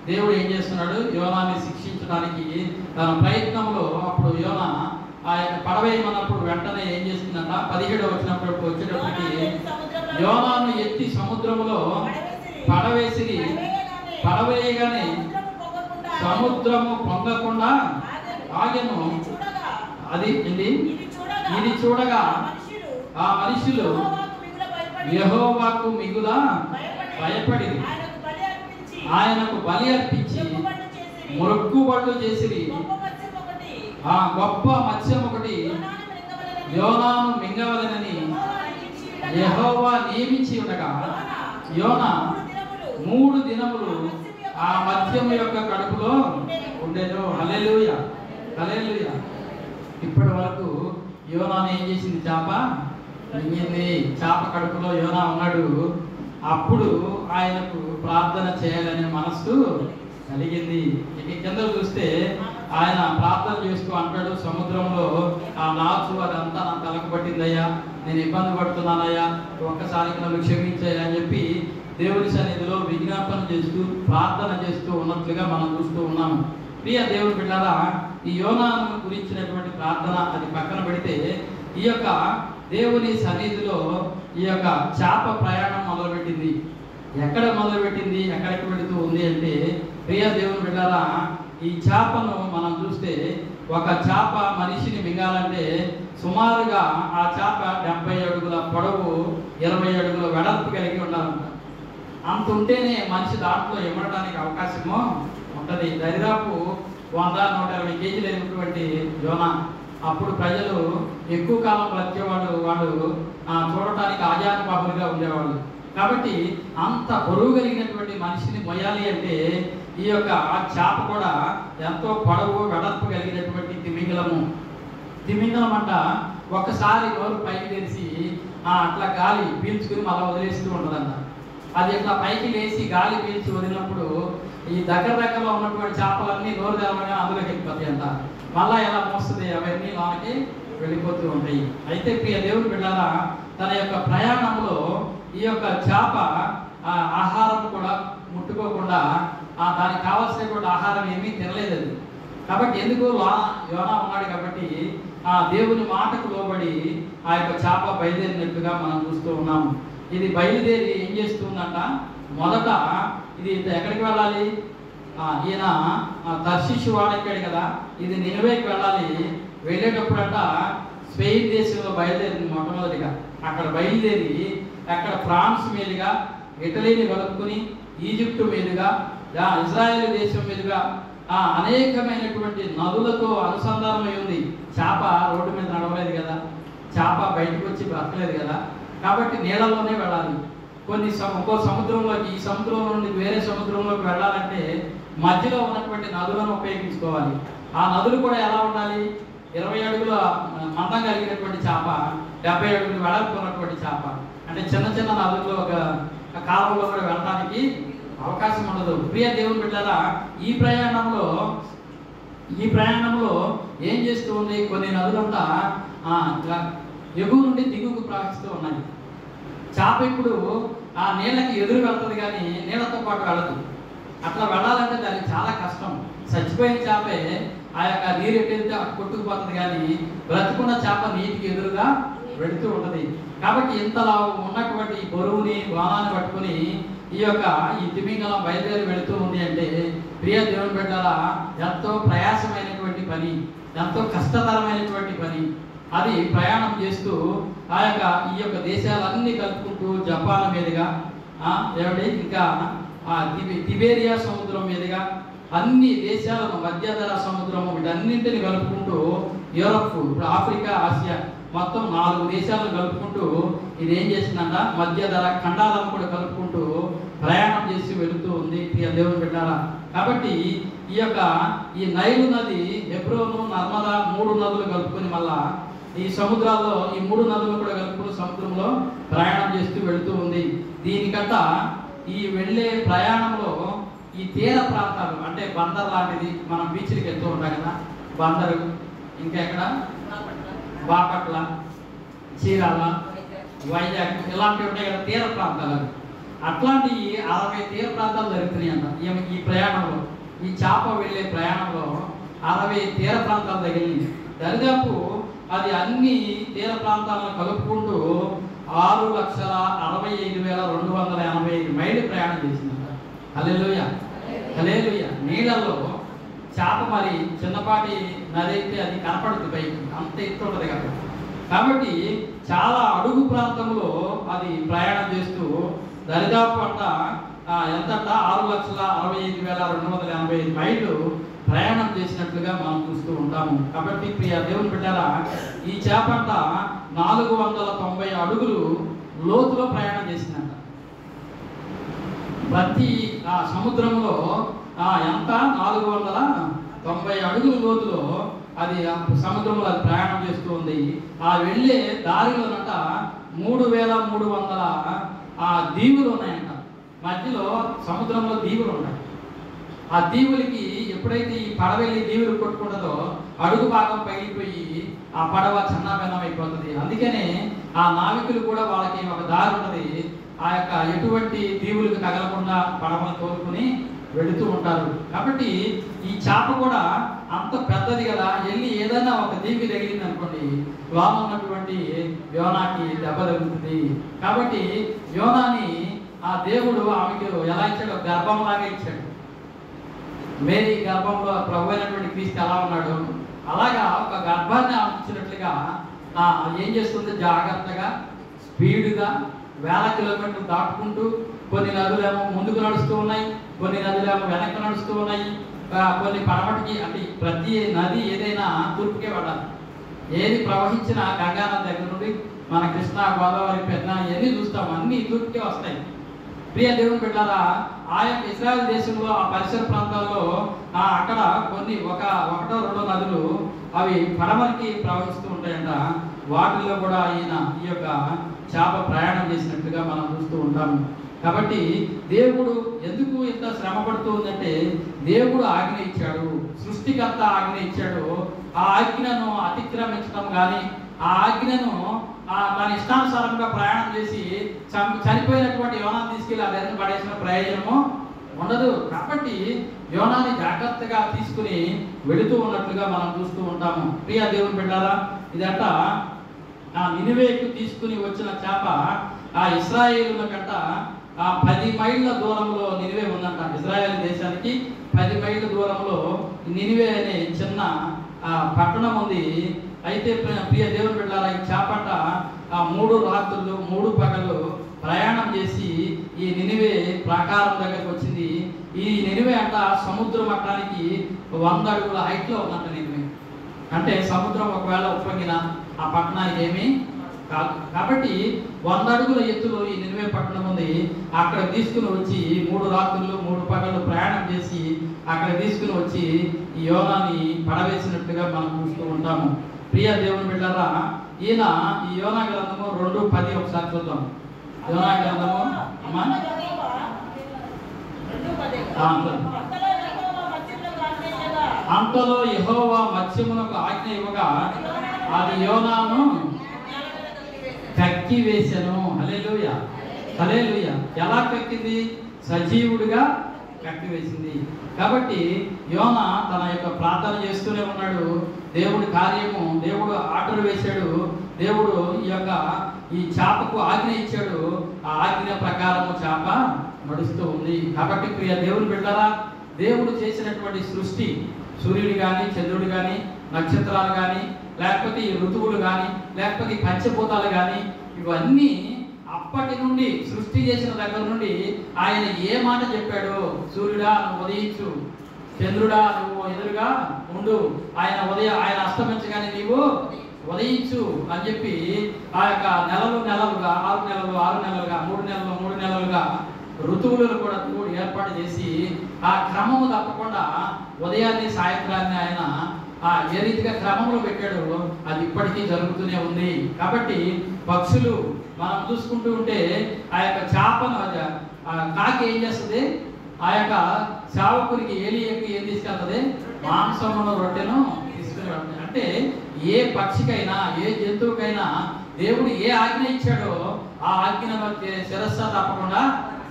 దేవుడు ఏం చేస్తున్నాడు? యోనాన్ని శిక్షించడానికి తన ప్రయత్నంలో అప్పుడు యోనా ఆ యొక్క పడవేయమన్నప్పుడు వెంటనే ఏం చేస్తుందంట? 17 వచ్చేటప్పటికి యోనాను ఎత్తి సముద్రములో పడవేసిరి, పడవేయగానే సముద్రము పొంగకుండా ఆగెను. అది ఇది చూడగా ఆ మనుషులు యెహోవాకు మిగుల భయపడి ఆయనకు బలి అర్పించి మొక్కుబడులు చేసిరి. ఆ గొప్ప మత్స్యం ఒకటి యోనాను మింగవలెనని యెహోవా నియమించి ఉండగా యోనా 3 దినములు ఆ మత్స్యం యొక్క కడుపులో ఉండేను. హల్లెలూయా, హల్లెలూయా. ఇప్పటి వరకు యోనాను ఏం చేసింది? చేప మింగింది. చేప కడుపులో యోనా ఉన్నాడు. అప్పుడు ఆయనకు ప్రార్థన చేయాలనే మనస్సు కలిగింది. కింద చూస్తే ఆయన ప్రార్థన చేస్తూ అంటాడు, సముద్రంలో ఆ నాచు అదంతా నా తలకు పట్టిందయ్యా, నేను ఇబ్బంది పడుతున్నానయ్యా, ఒక్కసారికి నన్ను క్షమించాయి అని చెప్పి దేవుని సన్నిధిలో విజ్ఞాపన చేస్తూ ప్రార్థన చేస్తూ ఉన్నట్లుగా మనం చూస్తూ ఉన్నాము. ప్రియ దేవుని బిడ్డలారా, ఈ యోనాను గురించినటువంటి ప్రార్థన అది పక్కన పెడితే ఈ యొక్క దేవుని సన్నిధిలో ఈ యొక్క చేప ప్రయాణం మొదలుపెట్టింది. ఎక్కడ మొదలుపెట్టింది, ఎక్కడికి వెళుతూ ఉంది అంటే ప్రియ దేవుని బిడ్డలారా, ఈ చేపను మనం చూస్తే ఒక చేప మనిషిని మింగాలంటే సుమారుగా ఆ చేప 70 అడుగుల పొడవు, 20 అడుగుల వెడల్పు కలిగి ఉండాలంట. అంత ఉంటేనే మనిషి దాంట్లో ఇవ్వడానికి అవకాశము ఉంటుంది. దరిదాపు 100-120 కేజీలు అయినటువంటి యోనా. అప్పుడు ప్రజలు ఎక్కువ కాలం బ్రతికేవాళ్ళు, వాళ్ళు చూడటానికి ఆజానుబాహులుగా ఉండేవాళ్ళు. కాబట్టి అంత బరువు కలిగినటువంటి మనిషిని మొయ్యాలి అంటే ఈ యొక్క చేప కూడా ఎంతో పొడవు వెడల్పు కలిగినటువంటి తిమింగలం అంట ఒక్కసారి నోరు పైకి తెరిచి అట్లా గాలి పీల్చుకుని మళ్ళీ వదిలేస్తూ ఉండదంట. అది ఇట్లా పైకి లేచి గాలి పీల్చి వదిలినప్పుడు ఈ దగ్గరలో ఉన్నటువంటి చేపలన్నీ నోరు తెరవగా అందులోకి వెళ్ళిపోతాయి అంట. మళ్ళా ఎలా మోస్తుంది, అవన్నీ లోనికి వెళ్ళిపోతూ ఉంటాయి. అయితే ప్రియ దేవుని బిడ్డలారా, తన యొక్క ప్రయాణంలో ఈ యొక్క చేప ఆహారం కూడా ముట్టుకోకుండా దానికి కావాల్సినటువంటి ఆహారం ఏమీ తినలేదు అది. కాబట్టి ఎందుకు యోనా ఉన్నాడు కాబట్టి ఆ దేవుని మాటకు లోబడి ఆ యొక్క చేప బయలుదేరినట్టుగా మనం చూస్తూ ఉన్నాము. ఇది బయలుదేరి ఏం చేస్తుందంట? మొదట ఇది ఎక్కడికి వెళ్ళాలి? ఈయన తర్షీషు వాడెక్కాడు కదా, ఇది నినివేకి వెళ్ళాలి. వెళ్ళేటప్పుడంట స్పెయిన్ దేశంలో బయలుదేరింది మొట్టమొదటిగా. అక్కడ బయలుదేరి అక్కడ ఫ్రాన్స్ మీదుగా ఇటలీని కలుపుకుని ఈజిప్టు మీదుగా ఇజ్రాయేల్ దేశం మీదుగా అనేకమైనటువంటి నదులతో అనుసంధానమై ఉంది. చేప రోడ్డు మీద నడవలేదు కదా, చేప బయటకు వచ్చి బ్రతకలేదు కదా. కాబట్టి నీళ్ళలోనే వెళ్ళాలి. ఒక్కో సముద్రంలోకి, ఈ సముద్రం నుండి వేరే సముద్రంలోకి వెళ్ళాలంటే మధ్యలో ఉన్నటువంటి నదులను ఉపయోగించుకోవాలి. ఆ నదులు కూడా ఎలా ఉండాలి? 20 అడుగుల మందం కలిగినటువంటి చేప, 70 అడుగులు వెడల్పు ఉన్నటువంటి చేప. అంటే చిన్న చిన్న నదుల్లో ఒక కాలంలో కూడా వెళ్ళడానికి అవకాశం ఉండదు. ప్రియ దేవుని బిడ్డలారా, ఈ ప్రయాణంలో ఈ ప్రయాణంలో ఏం చేస్తూ ఉంది, కొన్ని నదులంతా ఎగువ నుండి దిగువకు ప్రవహిస్తూ ఉన్నాయి. చేప ఇప్పుడు ఆ నీళ్ళకి ఎదురు వెళ్తుంది కానీ నీళ్ళతో పాటు వెళ్ళదు. అట్లా వెళ్ళాలంటే దానికి చాలా కష్టం. చచ్చిపోయిన చేపే ఆ యొక్క నీరు ఎట్టేస్తే అటు కొట్టుకుపోతుంది కానీ బ్రతుకున్న చేప నీటికి ఎదురుగా వెళుతూ ఉంటుంది. కాబట్టి ఇంతలా ఉన్నటువంటి బరువుని బాణాన్ని పట్టుకుని ఈ తిమింగలం బయలుదేరి వెళుతూ ఉంది అంటే ప్రియ దేవుని బిడ్డలారా, ఎంతో ప్రయాసమైనటువంటి పని, ఎంతో కష్టతరమైనటువంటి పని. అది ప్రయాణం చేస్తూ ఈ యొక్క దేశాలన్నీ కలుపుకుంటూ జపాన్ మీదుగా ఇంకా తిబేరియా సముద్రం మీదుగా అన్ని దేశాలను, మధ్యధరా సముద్రము, వీటన్నింటిని కలుపుకుంటూ యూరప్, ఇప్పుడు ఆఫ్రికా, ఆసియా మొత్తం 4 దేశాలను కలుపుకుంటూ ఇది ఏం చేసిందంట, మధ్యధరా ఖండాలను కూడా కలుపుకుంటూ ప్రయాణం చేసి వెళుతూ ఉంది ప్రియ దేవుని బిడ్డలారా. కాబట్టి ఈ నైలు నది, హెబ్రోను, నర్మదా 3 నదులు కలుపుకొని మళ్ళా ఈ సముద్రాల్లో ఈ 3 నదులు కూడా కలుపుకొని సముద్రంలో ప్రయాణం చేస్తూ వెళుతూ ఉంది. దీనికంట ఈ వెళ్ళే ప్రయాణంలో ఈ తీర ప్రాంతాలు అంటే బందర్ లాంటిది, మనం బీచ్లకి వెళ్తూ ఉంటాం కదా, బందరు, ఇంకా ఎక్కడ బాపట్ల, చీరాల, వైజాగ్ ఇలాంటివి ఉంటాయి కదా తీర ప్రాంతాలు. అట్లాంటి 60 తీర ప్రాంతాలు జరుగుతున్నాయి అంట ఈ ప్రయాణంలో. ఈ చేప వెళ్ళే ప్రయాణంలో 60 తీర ప్రాంతాలు తగిలింది. దరిదాపు అది అన్ని తీర ప్రాంతాలను కలుపుకుంటూ 6,65,285 మైళ్ళు ప్రయాణం చేసిందంట. హల్లెలూయా, హల్లెలూయా. నీళ్ళల్లో చేప మరి చిన్నపాటి నది అయితే అది కనపడుతుంది పైకి, అంత ఎత్తు ఉంటుంది కదా. కాబట్టి చాలా అడుగు ప్రాంతంలో అది ప్రయాణం చేస్తూ దరిదాపు ఎంతంట 6,65,285 మైళ్ళు ప్రయాణం చేసినట్లుగా మనం చూస్తూ ఉంటాము. కాబట్టి ప్రియ దేవుని బిడ్డలారా, ఈ చేపంట 490 అడుగులు లోతులో ప్రయాణం చేసిందంట. ప్రతి సముద్రంలో ఎంత 490 అడుగుల లోతులో అది సముద్రంలో అది ప్రయాణం చేస్తూ ఉంది. ఆ వెళ్ళే దారిలోనంట 3,300 దీవులు ఉన్నాయంట. మధ్యలో సముద్రంలో దీవులు ఉన్నాయి. ఆ దీవులకి ఎప్పుడైతే ఈ పడవ వెళ్ళి దీవులు కొట్టుకుంటుందో అడుగు భాగం పగిలిపోయి ఆ పడవ చిన్నాభిన్నం అయిపోతుంది. అందుకనే ఆ నావికులు కూడా వాళ్ళకి ఒక దారి ఉంటుంది, ఎటువంటి దీవులకు తగలకుండా పడవను తోలుకుని వెళుతూ ఉంటారు. కాబట్టి ఈ చేప కూడా అంత పెద్దది కదా, వెళ్ళి ఏదైనా ఒక దీవికి తగిలింది అనుకోండి, లోన ఉన్నటువంటి యోనాకి దెబ్బ తగులుతుంది. కాబట్టి యోనాని ఆ దేవుడు ఆమెకు ఎలా ఇచ్చాడు, గర్భంలాగా ఇచ్చాడు. మేరీ గర్భంలో ప్రభు అయినటువంటి క్రీస్తు ఎలా ఉన్నాడు, అలాగా ఒక గర్భాన్ని ఆమె ఇచ్చినట్లుగా ఏం చేస్తుంది, జాగ్రత్తగా స్పీడ్గా 1000 కిలోమీటర్లు దాటుకుంటూ, కొన్ని నదులేమో ముందుకు నడుస్తూ ఉన్నాయి, కొన్ని నదులేమో వెనక్కి నడుస్తూ ఉన్నాయి, కొన్ని పడమటికి. అంటే ప్రతి నది ఏదైనా తూర్పుకే పడాలి. ఏది ప్రవహించినా గంగా నది దగ్గర నుండి మన కృష్ణా, గోదావరి, పెన్నా ఇవన్నీ చూస్తాం, అన్నీ తూర్పుకే వస్తాయి. ప్రియ దేవుని బిడ్డలారా, ఆ యొక్క ఇశ్రాయేల్ దేశంలో ఆ పరిసర ప్రాంతాల్లో అక్కడ కొన్ని ఒకటో రెండో నదులు అవి పడమరికి ప్రవహిస్తూ ఉంటాయంట. వాటిల్లో కూడా ఈ యొక్క చేప ప్రయాణం చేసినట్లుగా మనం చూస్తూ ఉంటాము. కాబట్టి దేవుడు ఎందుకు ఇంత శ్రమ పడుతూ ఉందంటే, దేవుడు ఆజ్ఞ ఇచ్చాడు, సృష్టికర్త ఆజ్ఞ ఇచ్చాడు. ఆ ఆజ్ఞను అతిక్రమించడం కానీ, ఆ ఆజ్ఞను తన ఇష్టానుసారంగా ప్రయాణం చేసి చనిపోయినటువంటి యోనాన్ని తీసుకెళ్ళి అదన్నీ పడేసిన ప్రయోజనము ఉండదు. కాబట్టి యోనాన్ని జాగ్రత్తగా తీసుకుని వెళుతూ ఉన్నట్లుగా మనం చూస్తూ ఉంటాము. ప్రియ దేవుని బిడ్డలారా, ఇదంట నినివేకు తీసుకుని వచ్చిన చేప ఇశ్రాయేలుల కంట 10 మైళ్ళ దూరంలో నినివే ఉందంట. ఇశ్రాయేల్ దేశానికి 10 మైళ్ళ దూరంలో నినివే అనే చిన్న పట్టణం ఉంది. అయితే ప్రియ దేవుని బిడ్డలారా, ఈ చేపట 3 రాత్రులు 3 పగలు ప్రయాణం చేసి ఈ నినివే ప్రాకారం దగ్గరకు వచ్చింది. ఈ నినివే అంట సముద్ర మట్టానికి 100 అడుగుల హైట్లో ఉందంట నినివే. అంటే సముద్రం ఒకవేళ ఉప్పొంగిన ఆ పట్టణానికి ఏమీ కాదు. కాబట్టి 100 అడుగుల ఎత్తులో ఈ నినివే పట్టణం ఉంది. అక్కడ తీసుకుని వచ్చి 3 రాత్రులు 3 పగలు ప్రయాణం చేసి అక్కడ తీసుకుని వచ్చి ఈ యోనాని పడవేసినట్లుగా మనం చూస్తూ ఉంటాము. ప్రియ దేవుని బిడ్డలారా, ఈ యోనా గ్రంథము 2:10 ఒకసారి చూద్దాం. యోనా గ్రంథము అంతలో యెహోవా మత్స్యమునకు ఆజ్ఞ ఇవ్వగా అది యోనాను కక్కివేసెను. హల్లెలూయా, హల్లెలూయా. ఎలా కక్కింది? సజీవుడిగా కక్కివేసింది. కాబట్టి యోన తన యొక్క ప్రార్థన చేస్తూనే ఉన్నాడు. దేవుడి కార్యము, దేవుడు ఆర్డర్ వేశాడు. దేవుడు ఈ చేపకు ఆజ్ఞ ఇచ్చాడు. ఆ ఆజ్ఞ ప్రకారము చేప నడుస్తూ ఉంది. కాబట్టి ప్రియ దేవుని బిడ్డలారా, దేవుడు చేసినటువంటి సృష్టి, సూర్యుడు కానీ, చంద్రుడు కానీ, నక్షత్రాలు కానీ, లేకపోతే ఈ ఋతువులు కానీ, లేకపోతే ఈ పంచభూతాలు కానీ, ఇవన్నీ అప్పటి నుండి సృష్టి చేసిన దగ్గర నుండి ఆయన ఏ మాట చెప్పాడో, సూర్యుడా నువ్వు ఉదయించు, చంద్రుడా నువ్వు ఎదురుగా ఉండు, ఆయన అస్తమించగానే నీవు ఉదయించు అని చెప్పి ఆ యొక్క నెలలుగా 6 నెలలుగా 3 నెలలుగా ఋతువులను కూడా దేవుడు ఏర్పాటు చేసి ఆ క్రమము తప్పకుండా ఉదయాన్ని సాయంత్రాన్ని ఆయన ఏ రీతిగా క్రమంలో పెట్టాడో అది ఇప్పటికీ జరుగుతూనే ఉంది. కాబట్టి పక్షులు మనం చూసుకుంటూ ఉంటే ఆ యొక్క చేపను కాకి ఏం చేస్తుంది? ఆ యొక్క సేవకునికి ఏలియకి ఏం తీసుకెళ్తుంది? మాంసమును రొట్టెను తీసుకుని వెళ్తుంది. అంటే ఏ పక్షికైనా ఏ జంతువుకైనా దేవుడు ఏ ఆజ్ఞ ఇచ్చాడో ఆ ఆజ్ఞను శిరస్సు తప్పకుండా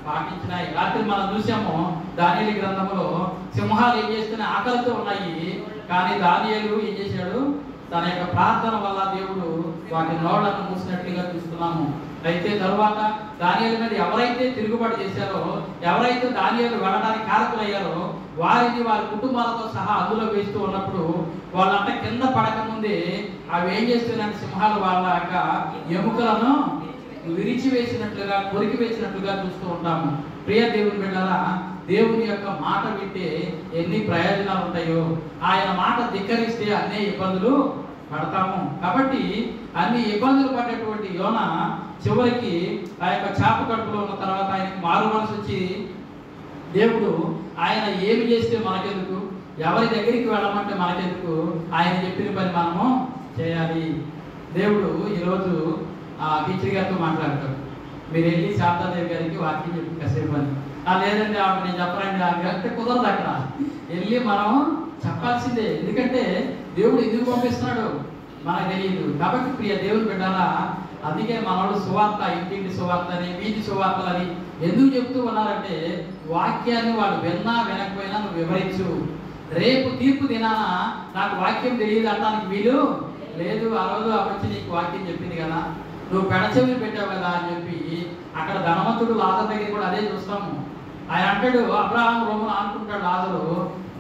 పాటించినాయి. రాత్రి మనం చూసాము దానియేలు గ్రంథంలో సింహాలు ఏం చేస్తున్నాయి? ఆకలితో ఉన్నాయి. కానీ దానియేలు ఏం చేశాడు? తన యొక్క ప్రార్థన వల్ల దేవుడు వాటి నోళ్లను మూసినట్లుగా చూస్తున్నాము. అయితే తరువాత దానియేలు మీద ఎవరైతే తిరుగుబాటు చేశారో, ఎవరైతే దానియేలు వెళ్ళడానికి కారకులయ్యారో వారిని వారి కుటుంబాలతో సహా అందులో వేస్తూ ఉన్నప్పుడు వాళ్ళంతా కింద పడకముందే అవి ఏం చేస్తున్నాయంటే సింహాలు వాళ్ళ యొక్క ఎముకలను విరిచివేసినట్లుగా, కొరికి వేసినట్లుగా చూస్తూ ఉంటాము. ప్రియ దేవుని బిడ్డలారా, దేవుని యొక్క మాట వింటే ఎన్ని ప్రయోజనాలు ఉంటాయో, ఆయన మాట ధిక్కరిస్తే అన్ని ఇబ్బందులు పడతాము. కాబట్టి అన్ని ఇబ్బందులు పడేటువంటి యోన చివరికి ఆ యొక్క చేప కడుపులో ఉన్న తర్వాత ఆయనకి మారు మనసు వచ్చి దేవుడు ఆయన ఏమి చేస్తే మనకెందుకు, ఎవరి దగ్గరికి వెళ్ళమంటే మనకెందుకు, ఆయన చెప్పిన పని మనము చేయాలి. దేవుడు ఈరోజు టీచర్ గారితో మాట్లాడతాడు. మీరు వెళ్ళి శారదాదేవి గారికి వాక్యం చెప్పి కాసేపు అని. లేదండి ఆవిడ నేను చెప్పరండి అంటే కుదరదు. అక్కడ వెళ్ళి మనం చెప్పాల్సిందే. ఎందుకంటే దేవుడు ఎందుకు పంపిస్తున్నాడు మనకు తెలియదు. కాబట్టి ప్రియ దేవుని బిడ్డారా, అందుకే మనోడు సువార్త, ఇంటింటి సువార్త అని, వీధి సువార్తలని ఎందుకు చెప్తూ ఉన్నారంటే వాక్యాన్ని వాళ్ళు విన్నా వినకపోయినా నువ్వు వివరించు. రేపు తీర్పు దినాన నాకు వాక్యం తెలియదు అనడానికి వీలు లేదు. ఆ రోజు వచ్చి నీకు వాక్యం చెప్పింది కదా, నువ్వు పెడచెవిని పెట్టావు కదా అని చెప్పి అక్కడ ధనవంతుడు లాజరు దగ్గర కూడా అదే చూస్తాము. ఆయన అంటాడు, అబ్రహాం రోమను అనుకుంటాడు లాజరు,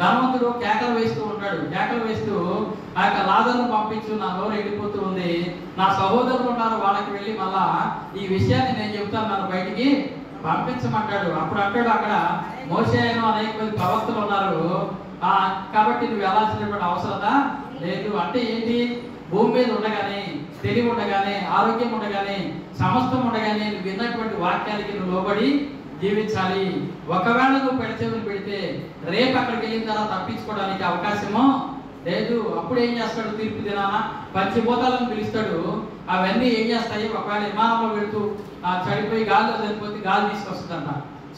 ధనవంతుడు కేకలు వేస్తూ ఉంటాడు. కేకలు వేస్తూ ఆ యొక్క లాజరును పంపించు, నా నోరు ఎండిపోతూ ఉంది, నా సహోదరులు ఉన్నారు వాళ్ళకి వెళ్ళి మళ్ళా ఈ విషయాన్ని నేను చెప్తాను, నన్ను బయటికి పంపించమంటాడు. అప్పుడు అంటాడు, అక్కడ మోషేను అనేక మంది ప్రవక్తలు ఉన్నారు, కాబట్టి నువ్వు వెళ్ళాల్సినటువంటి అవసరత లేదు. అంటే ఏంటి? భూమి మీద ఉండగానే, తెలివి ఉండగానే, ఆరోగ్యం ఉండగానే, సమస్తం ఉండగానే నువ్వు విన్నటువంటి వాక్యాలకి నువ్వు లోబడి జీవించాలి. ఒకవేళ నువ్వు పెడచెవిని పెడితే రేపు అక్కడికి వెళ్ళిన తర్వాత తప్పించుకోవడానికి అవకాశమో లేదు. అప్పుడు ఏం చేస్తాడు? తీర్పు దినాన పంచభూతాలను పిలుస్తాడు. అవన్నీ ఏం చేస్తాయి? ఒకవేళ విమానంలో వెళుతూ చనిపోయి గాలిలో చనిపోతే గాలి తీసుకొస్తుందంట,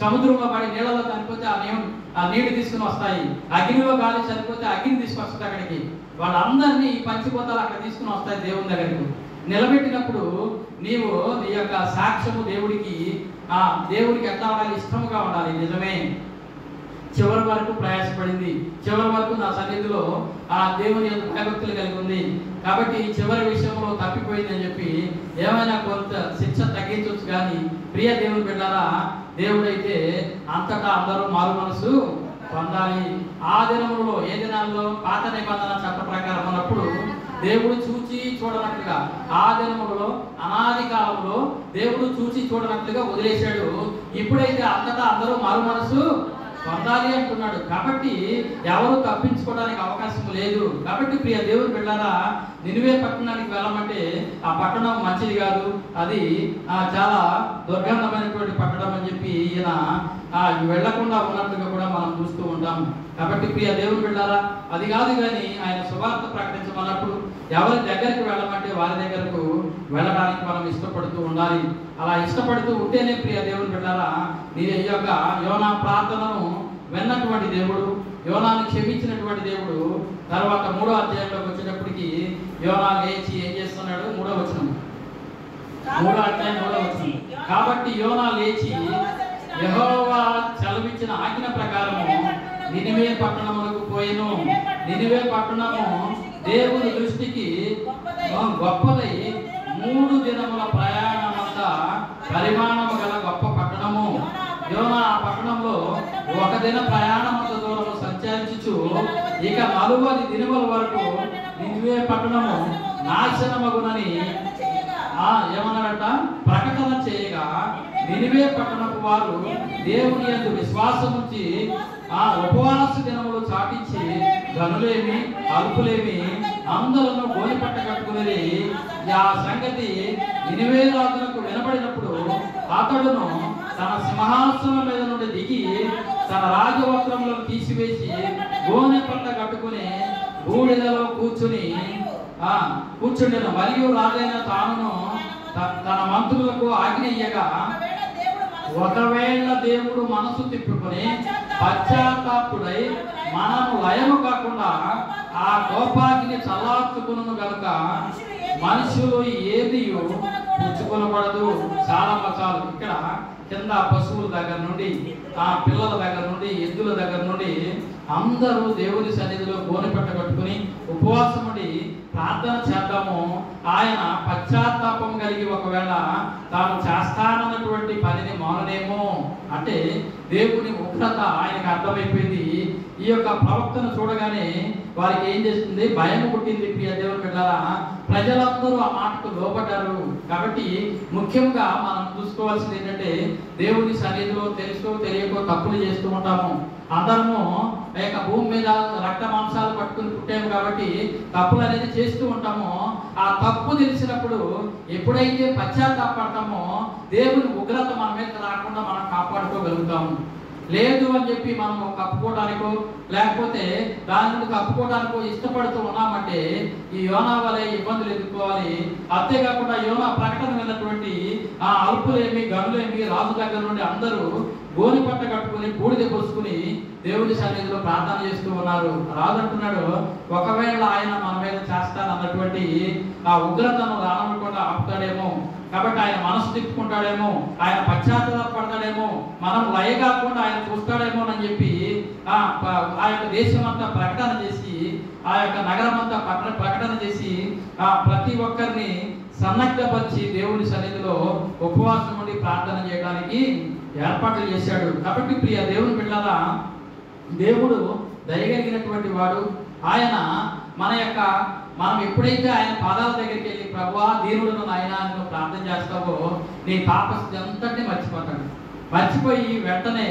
సముద్రంలో పడి నీళ్ళలో చనిపోతే ఆ నీళ్లు తీసుకుని వస్తాయి, అగ్నిలో గాలి చనిపోతే అగ్ని తీసుకొస్తుంది అక్కడికి. వాళ్ళందరినీ ఈ పంచభూతాలు అక్కడ తీసుకుని వస్తాయి దేవుని దగ్గరికి. నిలబెట్టినప్పుడు నీవు నీ యొక్క సాక్ష్యము దేవుడికి ఎట్లా ఉండాలి? ఇష్టముగా ఉండాలి. నిజమే, చివరి వరకు ప్రయాసపడింది, చివరి వరకు నా సన్నిధిలో దేవుని యొక్క భయభక్తులు కలిగి ఉంది, కాబట్టి చివరి విషయంలో తప్పిపోయిందని చెప్పి ఏమైనా కొంత శిక్ష తగ్గించవచ్చు. కానీ ప్రియ దేవుని బిడ్డారా, దేవుడైతే అంతటా అందరూ మారు మనసు పొందాలి. ఆ దినములలో, ఏ దినాల్లో? పాత నిబంధన చట్ట ప్రకారం ఉన్నప్పుడు దేవుడు చూచి చూడనట్లుగా, ఆ దినములలో అనాది కాలంలో దేవుడు చూచి చూడనట్లుగా వదిలేశాడు. ఇప్పుడైతే అంతటా అందరూ మారు మనసు పొందాలి అంటున్నాడు. కాబట్టి ఎవరు తప్పించుకోవడానికి అవకాశం లేదు. కాబట్టి ప్రియ దేవుని బిడ్డలారా, నినివే పట్టణానికి వెళ్ళమంటే ఆ పట్టణం మంచిది కాదు, అది చాలా దుర్గంధమైనటువంటి పట్టణం అని చెప్పి ఈయన వెళ్లకుండా ఉన్నట్లుగా కూడా మనం చూస్తూ ఉంటాం. కాబట్టి ప్రియ దేవుని బిడ్డలారా, అది కాదు కానీ ఆయన సువార్త ప్రకటించమన్నప్పుడు ఎవరి దగ్గరికి వెళ్ళమంటే వారి దగ్గరకు వెళ్ళడానికి మనం ఇష్టపడుతూ ఉండాలి. అలా ఇష్టపడుతూ ఉంటేనే ప్రియ దేవుని బిడ్డలారా, నీ యొక్క యోనా ప్రార్థనను విన్నటువంటి దేవుడు, యోనాను క్షమించినటువంటి దేవుడు తర్వాత 3వ అధ్యాయంలోకి వచ్చేటప్పటికి యోనా లేచి ఏం చేస్తున్నాడు? 3వ వచనం, 3వ అధ్యాయం 3వ వచనం. కాబట్టి యోనా లేచి యెహోవా సెలవిచ్చిన ఆజ్ఞ ప్రకారము నినివే పట్టణములకు పోయెను. నినివే పట్టణము దేవుని దృష్టికి గొప్పదై 3 దినముల ప్రయాణమంత పరిమాణము గల గొప్ప పట్టణము. యోనా ఆ పట్టణంలో 1 దిన ప్రయాణమంత దూరము సంచరించుచు ఇక 40 దినముల వరకు నినివే పట్టణము నాశనమగునని ఏమన్నారట? ప్రకటన చేయగా నినివే పట్టణపు వారు దేవుని యందు విశ్వాసముంచి ఉపవాస దినములు చాటించి ధనులేమి అల్పులేమి అందరూ గోలిపట్ట కట్టుకునేది. ఆ సంగతి నినివే రాజులకు వినబడినప్పుడు అతడును తన సింహాసనం మీద నుండి దిగి తన రాజవస్త్రములను తీసివేసి గోనె పట్ట కట్టుకుని బూడిదలో కూర్చుండెను. మరియు రాజైన తానును తన మంత్రులకు ఆజ్ఞయ్యగా ఒకవేళ దేవుడు మనసు తిప్పుకొని పశ్చాత్తాపుడై మనము లయము కాకుండా ఆ కోపాగ్ని చల్లార్చుకును గనుక మనుషులు ఏది పుచ్చుకొనబడదు. చాలా పచాలు ఇక్కడ కింద పశువుల దగ్గర నుండి పిల్లల దగ్గర నుండి ఎద్దుల దగ్గర నుండి అందరూ దేవుని సన్నిధిలో గోనెపట్ట కట్టుకుని ఉపవాసం ఉండి ప్రార్థన చేద్దాము. ఆయన పశ్చాత్తాపం కలిగి ఒకవేళ తాను చేస్తానన్నటువంటి పనిని మాననేమో అంటే దేవుని ఉగ్రత ఆయనకు అర్థమైపోయింది. ఈ యొక్క ప్రవక్తను చూడగానే వారికి ఏం చేస్తుంది? భయం పుట్టింది. ప్రియ దేవుని బిడ్డలారా, ప్రజలందరూ ఆ మాటకు లోబడ్డారు. కాబట్టి ముఖ్యంగా మనం చూసుకోవాల్సింది ఏంటంటే దేవుని సన్నిధిలో తెలుసో తెలియకో తప్పులు చేస్తూ ఉంటాము. అందరము భూమి మీద రక్త మాంసాలు పట్టుకుని పుట్టాము కాబట్టి తప్పులు అనేది చేస్తూ ఉంటాము. ఆ తప్పు తెలిసినప్పుడు ఎప్పుడైతే పశ్చాత్తాపడతామో దేవుని ఉగ్రత మన మీద రాకుండా మనం కాపాడుకోగలుగుతాము. లేదు అని చెప్పి మనము కప్పుకోవడానికో లేకపోతే దాని నుండి కప్పుకోవడానికో ఇష్టపడుతూ ఉన్నామంటే ఈ యోనా వలె ఇబ్బందులు ఎదుర్కోవాలి. అంతేకాకుండా యోనా ప్రకటన విన్నటువంటి ఆ అల్పులేమి గనులేమి రాజు దగ్గర నుండి అందరూ గోనెపట్ట కట్టుకుని బూడిద పోసుకుని దేవుడి సన్నిధిలో ప్రార్థన చేస్తూ ఉన్నారు. రాజు అంటున్నాడు, ఒకవేళ ఆయన మన మీద చేస్తానన్నటువంటి ఆ ఉగ్రతను రానకుండా ఆపుతాడేమో, కాబట్టి ఆయన మనసు తిప్పుకుంటాడేమో, ఆయన పశ్చాత్తాపడతాడేమో, మనం లయ కాకుండా ఆయన చూస్తాడేమో అని చెప్పి ఆ యొక్క దేశం అంతా ప్రకటన చేసి ఆ యొక్క నగరం అంతా ప్రకటన చేసి ప్రతి ఒక్కరిని సన్నద్ధపరిచి దేవుని సన్నిధిలో ఉపవాసం ఉండి ప్రార్థన చేయడానికి ఏర్పాట్లు చేశాడు. కాబట్టి ప్రియ దేవుని బిడ్డలారా, దేవుడు దయగలిగినటువంటి వాడు. ఆయన మనం ఎప్పుడైతే ఆయన పాదాల దగ్గరికి వెళ్ళి ప్రభువా దీనుడును నాయనా నువ్వు ప్రార్థన చేస్తావో నీ పాపస్థితి అంతటిని మర్చిపోతాడు. మర్చిపోయి వెంటనే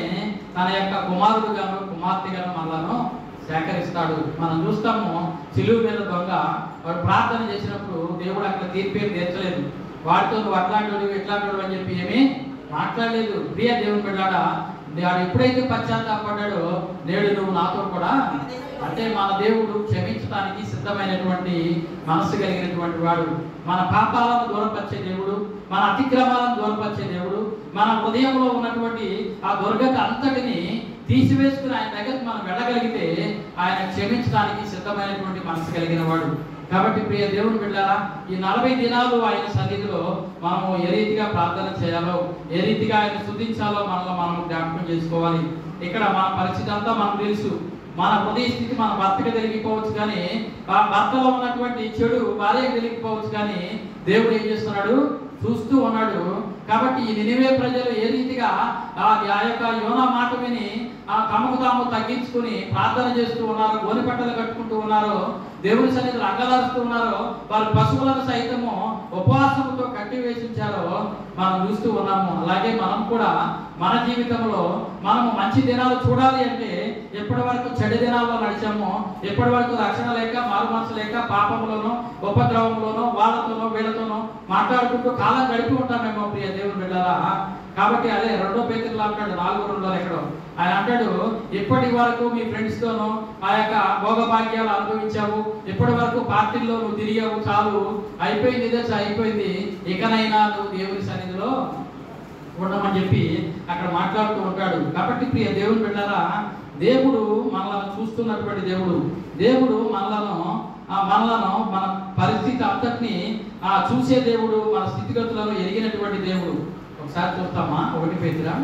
తన యొక్క కుమారుడుగాను కుమార్తెగాను మనలను సేకరిస్తాడు. మనం చూస్తాము సిలువ మీద దొంగ వాడు ప్రార్థన చేసినప్పుడు దేవుడు అక్కడ తీర్పేం తీర్చలేదు. వాడితో నువ్వు అట్లాంటి ఇట్లాంటి అని చెప్పి ఏమీ మాట్లాడలేదు. ప్రియ దేవుని బిడ్డలారా, వాడు ఎప్పుడైతే పశ్చాత్తాపడ్డాడో నేడు నువ్వు నాతో కూడా అంటే మన దేవుడు క్షమించడానికి సిద్ధమైనటువంటి మనసు కలిగినటువంటి వాడు. మన పాపాలను దూరపరిచే దేవుడు, మన అతిక్రమాలను దూరపరిచే దేవుడు, మన హృదయంలో ఉన్నటువంటి ఆ దుర్గత అంతటిని తీసివేసుకుని ఆయన దగ్గరికి మనం వెళ్ళగలిగితే ఆయన క్షమించడానికి సిద్ధమైనటువంటి మనసు కలిగిన వాడు. కాబట్టి ప్రియ దేవుని బిడ్డలారా, ఈ 40 దినాలు ఆయన సన్నిధిలో మనము ఏ రీతిగా ప్రార్థన చేయాలో, ఏ రీతిగా ఆయన స్తుతించాలో మనలో మనం జ్ఞాపకం చేసుకోవాలి. ఇక్కడ మన పరిస్థితి అంతా మనకు తెలుసు. మన హృదయ స్థితి మన భర్తకి తెలియకపోవచ్చు, కానీ ఆ భర్తలో ఉన్నటువంటి చెడు భార్యకు తెలియకపోవచ్చు, కానీ దేవుడు ఏం చేస్తున్నాడు? చూస్తూ ఉన్నాడు. కాబట్టి ఈ నినివే ప్రజలు ఏ రీతిగా ఆ యొక్క యోనా మాట విని తమకు తాము తగ్గించుకుని ప్రార్థన చేస్తూ ఉన్నారో, గోనెపట్టలు కట్టుకుంటూ ఉన్నారో, దేవుని సన్నిధిలో అంగలారుస్తూ ఉన్నారో, వారి పశువులను సైతము ఉపవాసంతో కట్టి వేసించారో మనం చూస్తూ ఉన్నాము. అలాగే మనం కూడా మన జీవితంలో మనము మంచి దినాలు చూడాలి అంటే ఎప్పటి వరకు చెడు దినాల్లో నడిచామో, ఎప్పటి వరకు రక్షణ లేక మారు మనసు లేక పాపంలోనో ఉపద్రవంలోనో వాళ్ళతోనో వీళ్ళతోనో మాట్లాడుకుంటూ కాలం గడిపి ఉంటామేమో ప్రియ దేవుని బిడ్డలారా. కాబట్టి అదే 2 పేతురులో అంటాడు 4:2 ఎక్కడో ఆయన అంటాడు, ఇప్పటి వరకు మీ ఫ్రెండ్స్ తోనూ ఆ యొక్క భోగభాగ్యాలు అనుభవించావు, ఇప్పటి వరకు పార్టీల్లో నువ్వు తిరిగావు, చాలు అయిపోయింది, ఇదే అయిపోయింది, ఇకనైనా నువ్వు దేవుని సన్నిధిలో ఉండమని చెప్పి అక్కడ మాట్లాడుతూ ఉంటాడు. కాబట్టి ప్రియ దేవుని బిడ్డలారా, దేవుడు మనలను చూస్తున్నటువంటి దేవుడు. దేవుడు మనలను మన పరిస్థితి అంతటిని చూసే దేవుడు, మన స్థితిగతులను ఎరిగినటువంటి దేవుడు. ఒకసారి చూస్తామా? 1 పేతురు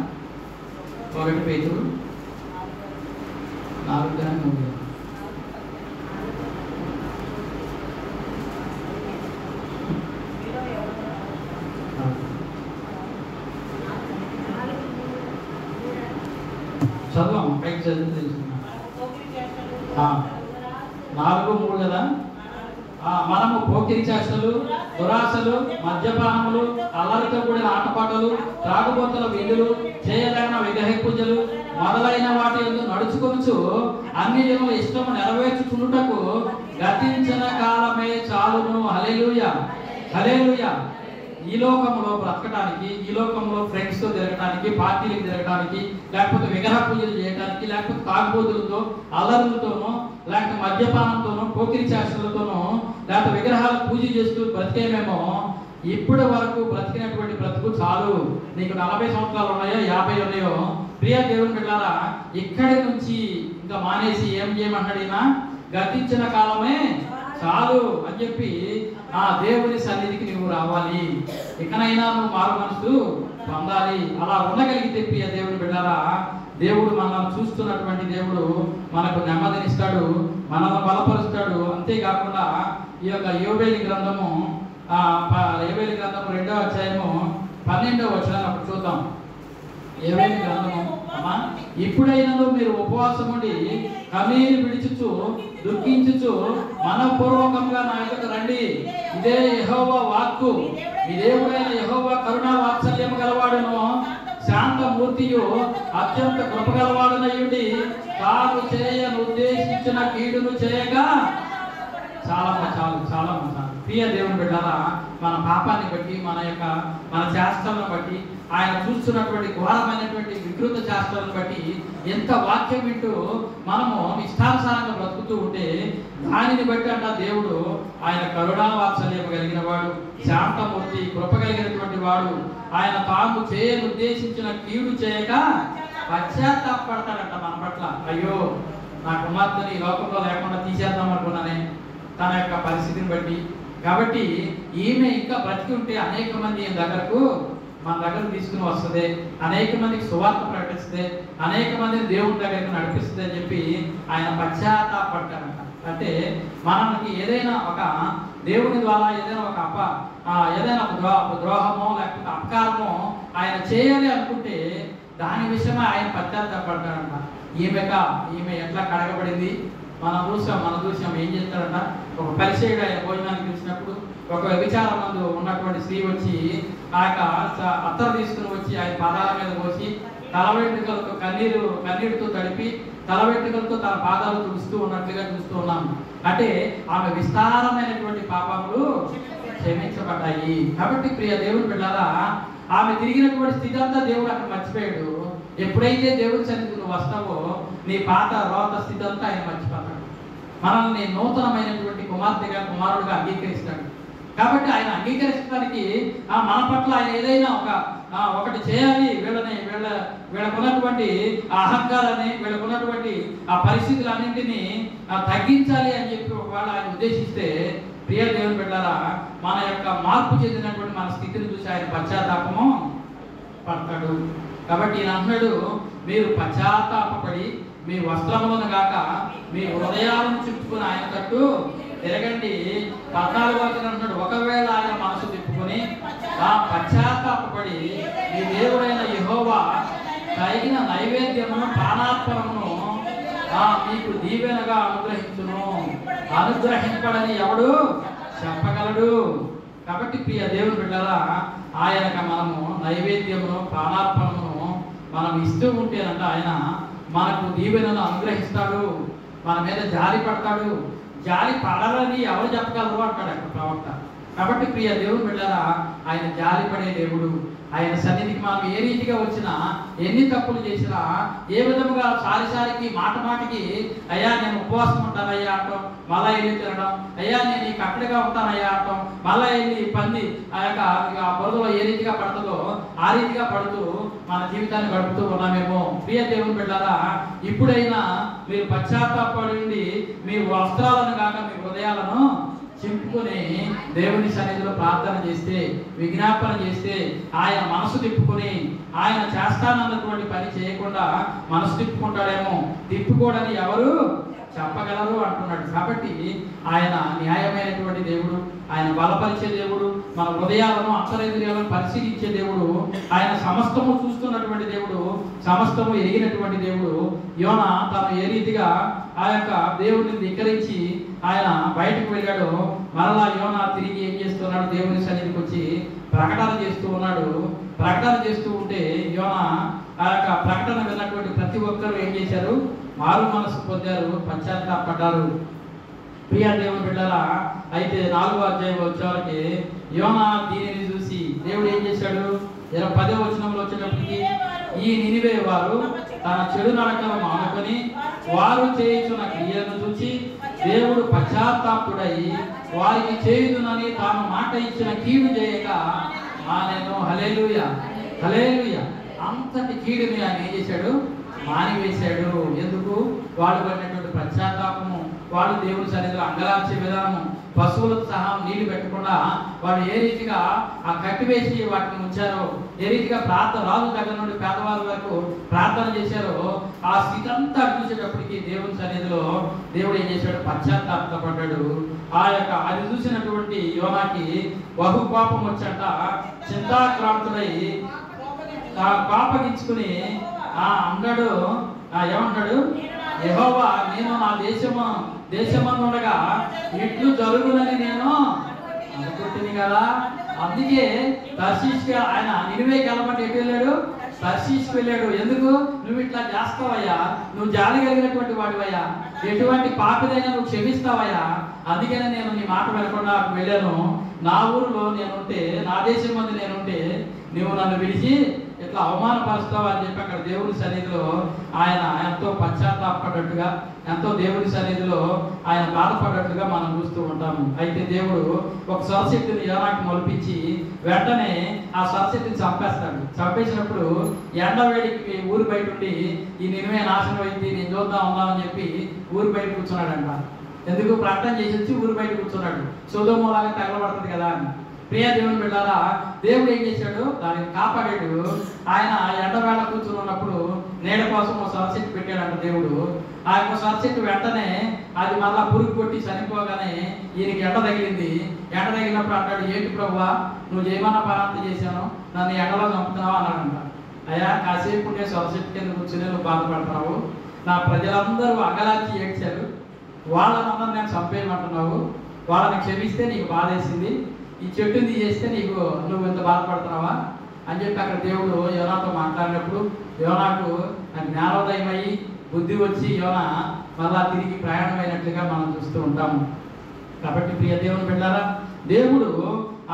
4:3. చదవమ్మా, పైకి చదివి తెలుసుకున్నా. 4:3 కదా. మనము పోకిరి చేష్టలు, దురాశలు, మద్యపానములు, అల్లరితో కూడిన ఆటపాటలు, త్రాగుబోతుల విందులు, చేయదగిన విగ్రహ పూజలు మొదలైన వాటి యందు నడుచుకొనుచు అన్ని జనుల ఇష్టము నెరవేర్చుచున్నటకు గతించిన కాలమే చాలును. హల్లెలూయా, హల్లెలూయా. ఈ లోకంలో బ్రతకడానికి, ఈ లోకంలో ఫ్రెండ్స్తో తిరగడానికి, పార్టీలకు తిరగడానికి, లేకపోతే విగ్రహ పూజలు చేయడానికి, లేకపోతే తాగుబోతులతో, అల్లరులతోనో, లేకపోతే మద్యపానంతోనో, పోకిరి చేష్టలతోనో, లేకపోతే విగ్రహాలు పూజ చేస్తూ బ్రతికేమేమో. ఇప్పటి వరకు బ్రతికినటువంటి బ్రతుకు చాలు. నీకు 40 సంవత్సరాలు ఉన్నాయో, 50 ఉన్నాయో, ప్రియ దేవుని బిడ్డలారా, ఇక్కడి నుంచి ఇంకా మానేసి ఏం చేయమంటాడినా, గతించిన కాలమే చాలు అని చెప్పి దేవుని సన్నిధికి నువ్వు రావాలి. ఇకనైనా నువ్వు మారు మనసు పొందాలి. అలా ఉండగలిగితే ప్రియ దేవుని బిడ్డలారా, దేవుడు మనల్ని చూస్తున్నటువంటి దేవుడు మనకు నెమ్మదినిస్తాడు, మనల్ని బలపరుస్తాడు. అంతేకాకుండా ఈ యొక్క యోబేలు గ్రంథము 2వ అధ్యాయము 12వ వచనాన్ని అప్పుడు చూద్దాం. యోబేలు గ్రంథము, ఇప్పుడైనను మీరు ఉపవాసం ఉండి కన్నీరు విడిచుచు దుఃఖించుచు మనపూర్వకంగా నా ఎదుట రండి. ఇదే యెహోవా వాక్కు. మీ దేవుడైన యెహోవా కరుణా వాత్సల్యం గలవాడును, శాంతమూర్తియు, అత్యంత కృపగలవాడునయుండి తాను చేయను ఉద్దేశించిన కీడును చేయగా. చాలా ప్రియ దేవుని బిడ్డలారా, మన పాపాన్ని బట్టి, మన చేష్టలను బట్టి, ఆయన చూస్తున్నటువంటి ఘోరమైనటువంటి వికృత చేష్టలను బట్టి ఎంత వాక్యం వింటూ మనము ఇష్టానుసారంగా బ్రతుకుతూ ఉంటే, దానిని బట్టి అంట దేవుడు ఆయన కరుణా వాత్సల్యం కలిగిన వాడు, శాంతమూర్తి, కృప కలిగినటువంటి వాడు. ఆయన తాము చేయను ఉద్దేశించిన కీడు చేయక పశ్చాత్తాపడతాడంట మన పట్ల. అయ్యో, నా కుమార్తెని ఈ లోకంలో లేకుండా తీసేద్దాం అనుకున్నానే, తన యొక్క పరిస్థితిని బట్టి. కాబట్టి ఈమె ఇంకా బ్రతికి ఉంటే అనేక మంది మన దగ్గరకు తీసుకుని వస్తుంది, అనేక మందికి సువార్త ప్రకటిస్తుంది, అనేక మందిని దేవుని దగ్గరికి నడిపిస్తుంది అని చెప్పి ఆయన పశ్చాత్తాపడతాడంట. అంటే మనకి ఏదైనా ఒక దేవుని ద్వారా ఏదైనా ఒక ద్రోహమో లేకపోతే అపకారమో ఆయన చేయాలి అనుకుంటే దాని విషయమే ఆయన పశ్చాత్తాపడతాడంట. ఈమె ఎట్లా కడగబడింది, మన దృశ్యం ఏం చేస్తాడంట. ఒక పరిచయుడు ఆయన భోజనానికి పిలిచినప్పుడు ఒక వ్యభిచార మందు ఉన్నటువంటి స్త్రీ వచ్చి ఆ యొక్క అత్తరు తీసుకుని వచ్చి ఆయన పాదాల మీద పోసి తల వెంట్రుకలతో కన్నీరుతో తడిపి తల వెంట్రుకలతో తన పాదాలు తుడుస్తూ ఉన్నట్లుగా చూస్తూ ఉన్నాము. అంటే ఆమె విస్తారమైనటువంటి పాపములు క్షమించబడ్డాయి. కాబట్టి ప్రియ దేవుని బిడ్డలారా, ఆమె తిరిగినటువంటి స్థితి అంతా దేవుడు అక్కడ మర్చిపోయాడు. ఎప్పుడైతే దేవుడి సన్నిధికి నువ్వు వస్తావో నీ పాత రోత స్థితి అంతా ఆయన మర్చిపోతాడు. మనల్ని నూతనమైనటువంటి కుమారుడుగా అంగీకరిస్తాడు. కాబట్టి ఆయన అంగీకరించడానికి మన పట్ల ఆయన ఏదైనా ఒకటి చేయాలి, వీళ్ళకున్నటువంటి అహంకారాన్ని, వీళ్ళకున్నటువంటి ఆ పరిస్థితులన్నింటినీ తగ్గించాలి అని చెప్పి ఒకవేళ ఆయన ఉద్దేశిస్తే, ప్రియ దేవుని బిడ్డలారా, మన యొక్క మార్పు చెందినటువంటి మన స్థితిని చూసి ఆయన పశ్చాత్తాపము పడతాడు. కాబట్టి ఈయన అంటున్నాడు, మీరు పశ్చాత్తాపడి మీ వస్త్రములను గాక మీ హృదయాలను చుట్టుకుని ఆయన తట్టు తిరగండి. 14వ వచనం అంటున్నాడు, ఒకవేళ ఆయన మనసు తిప్పుకొని పశ్చాత్తాపడి మీ దేవుడైన యెహోవా తగిన నైవేద్యమును పానార్పణమును మీకు దీవెనగా అనుగ్రహింపడని ఎవడు చెప్పగలడు. కాబట్టి ప్రియ దేవుని బిడ్డలారా, ఆయనకు మనము నైవేద్యమును ప్రాణార్పణమును మనం ఇస్తూ ఉంటేనంట ఆయన మనకు దీవెనను అనుగ్రహిస్తాడు, మన మీద జాలి పడతాడు. జాలి పడాలని ఎవరు చెప్పగలరు అంటాడు అక్కడ ప్రవక్త. కాబట్టి ప్రియ దేవుని బిడ్డలారా, ఆయన జాలిపడే దేవుడు. ఆయన సన్నిధికి మనం ఏ రీతిగా వచ్చినా, ఎన్ని తప్పులు చేసినా, ఏ విధముగా సారిసారికి మాట మాటికి అయ్యా నేను ఉపవాసం ఉంటానయ్యా అంటాం, మళ్ళా వెళ్ళి తినడం, అయ్యా నేను ఈ కట్టడిగా ఉంటానయ్యా అంటాం, మళ్ళా వెళ్ళి పంది ఆ బురదలో ఏ రీతిగా పడుతుందో ఆ రీతిగా పడుతూ మన జీవితాన్ని గడుపుతూ ఉన్నామేమో. ప్రియ దేవుని బిడ్డలారా, ఇప్పుడైనా మీరు పశ్చాత్తాపడి మీ వస్త్రాలను కాక మీ హృదయాలను చింపుకొని దేవుని సన్నిధిలో ప్రార్థన చేస్తే, విజ్ఞాపన చేస్తే, ఆయన మనసు తిప్పుకొని ఆయన చేస్తానన్నటువంటి పని చేయకుండా మనసు తిప్పుకుంటాడేమో. తిప్పుకోడని ఎవరు చెప్పగలరు అంటున్నాడు. కాబట్టి ఆయన న్యాయమైనటువంటి దేవుడు, ఆయన బలపరిచే దేవుడు, మన హృదయాలను అంతరేంద్రియాలను పరిశీలించే దేవుడు, ఆయన సమస్తము చూస్తున్నటువంటి దేవుడు, సమస్తము ఎరిగినటువంటి దేవుడు. యోనా తను ఏ రీతిగా ఆ యొక్క దేవుడిని ధిక్కరించి ఆయన బయటకు వెళ్ళాడు, మరలా యోనా తిరిగి ఏం చేస్తున్నాడు, దేవుని సన్నిధికి వచ్చి ప్రకటన చేస్తూ ఉన్నాడు. ప్రకటన చేస్తూ ఉంటే యోనా ఆ యొక్క ప్రకటన విన్నటువంటి ప్రతి ఒక్కరూ ఏం చేశారు, మారు మనసు పొందారు, పశ్చాత్తాపడ్డారు. ప్రియ దేవుని బిడ్డలారా, అయితే 4వ అధ్యాయం వచ్చేవారికి యోనా దీనిని చూసి దేవుడు ఏం చేశాడు, 10వ వచనంలో వచ్చేటప్పటికి ఈ నినివే వారు తన చెడు నడకలు మానుకొని వారు చేయుచున్న క్రియలను చూచి దేవుడు పశ్చాత్తాపుడై వారికి చేయుదునని తాను మాట ఇచ్చిన కీడు చేయక మానెను. హల్లెలూయా, హల్లెలూయా. అంతటి కీడుని ఆయన ఏం చేశాడు, మానివేశాడు. ఎందుకు? వాడు పడినటువంటి పశ్చాత్తాపము, వాడు దేవుని సన్నిధిలో అంగలార్చే విధానము, పశువులకు సహా నీళ్లు పెట్టకుండా వాడు ఏ రీతిగా ఆ కట్టివేసి వాటిని ఉంచారో, ఏ రీతిగా ప్రార్థన రాజు దగ్గర నుండి పేదవాళ్ళ వరకు ప్రార్థన చేశారో, ఆ స్థితి అంతా చూసేటప్పటికి దేవుని సన్నిధిలో దేవుడు ఏం చేశాడు, పశ్చాత్తాపడ్డాడు. ఆ యొక్క అది చూసినటువంటి యోనాకి బహు కోపం వచ్చంట, చింతాక్రాంతుడై కోపగించుకుని అన్నాడు, ఏమన్నాడు, యెహోవా నేను నా దేశమందుండగా ఇట్లు జరుగునని నేను అనుకుంటుంది కదా. అందుకే తర్షీష్కి ఆయన నినివేకి వెళ్ళమంటే ఎటు వెళ్ళాడు, తర్షీష్కి వెళ్ళాడు. ఎందుకు? నువ్వు ఇట్లా చేస్తావయ్యా, నువ్వు జాలి కలిగినటువంటి వాడివయ్యా, ఎటువంటి పాపిదైనా నువ్వు క్షమిస్తావయ్యా, అందుకనే నేను నీ మాట వెళ్ళకుండా వెళ్ళాను. నా ఊరిలో నేనుంటే, నా దేశం మంది నేనుంటే నువ్వు నన్ను విడిచి ఇట్లా అవమానపరుస్తావా అని చెప్పి అక్కడ దేవుని సన్నిధిలో ఆయన ఎంతో పశ్చాత్తాపడ్డట్టుగా, ఎంతో దేవుని సన్నిధిలో ఆయన బాధపడ్డట్టుగా మనం చూస్తూ ఉంటాము. అయితే దేవుడు ఒక సరశక్తిని యోనాకి మొలిపించి వెంటనే ఆ సరశక్తిని చంపేస్తాడు. చంపేసినప్పుడు ఎండవేడికి ఊరు బయట ఉండి ఈ నినివే నాశనం అయింది, నేను చూద్దాం ఉందామని చెప్పి ఊరు బయట కూర్చున్నాడంట. ఎందుకు? ప్రకటన చేసి వచ్చి ఊరు బయట కూర్చున్నాడు, సొదొమలాగా తగలబడుతుంది కదా అని. ప్రియ దేవుని బిడ్డలారా, దేవుడు ఏం చేశాడు, దాన్ని కాపాడాడు. ఆయన ఎండవేళ కూర్చుని ఉన్నప్పుడు నీడ కోసం ఒక సరస్వతి పెట్టాడంట దేవుడు. ఆ యొక్క సరస్వతి వెంటనే అది మళ్ళా పురుగు కొట్టి చనిపోగానే ఈయనకి ఎండ తగిలింది. ఎండ తగిలినప్పుడు అంటాడు, ఏంటి ప్రభువా నువ్వు ఏమన్నా పరాంత చేశాను, నన్ను ఎండలో చంపుతున్నావా అన్నాడంట. అయ్యా కాసేపు ఉండే సరస్వతి కింద కూర్చుని నువ్వు బాధపడుతున్నావు, నా ప్రజలందరూ అంగలార్చి ఏడ్చారు, వాళ్ళనందరూ నేను చంపేయమంటున్నావు, వాళ్ళని క్షమిస్తే నీకు బాధేసింది, ఈ చెట్టుని తీసేస్తే నువ్వు ఇంత బాధపడుతున్నావా అని చెప్పి అక్కడ దేవుడు యోనాతో మాట్లాడినప్పుడు యోనాకు జ్ఞానోదయం అయ్యి బుద్ధి వచ్చి యోనా మళ్ళా తిరిగి ప్రయాణమైనట్లుగా మనం చూస్తూ ఉంటాము. కాబట్టి ప్రియ దేవుని బిడ్డలారా, దేవుడు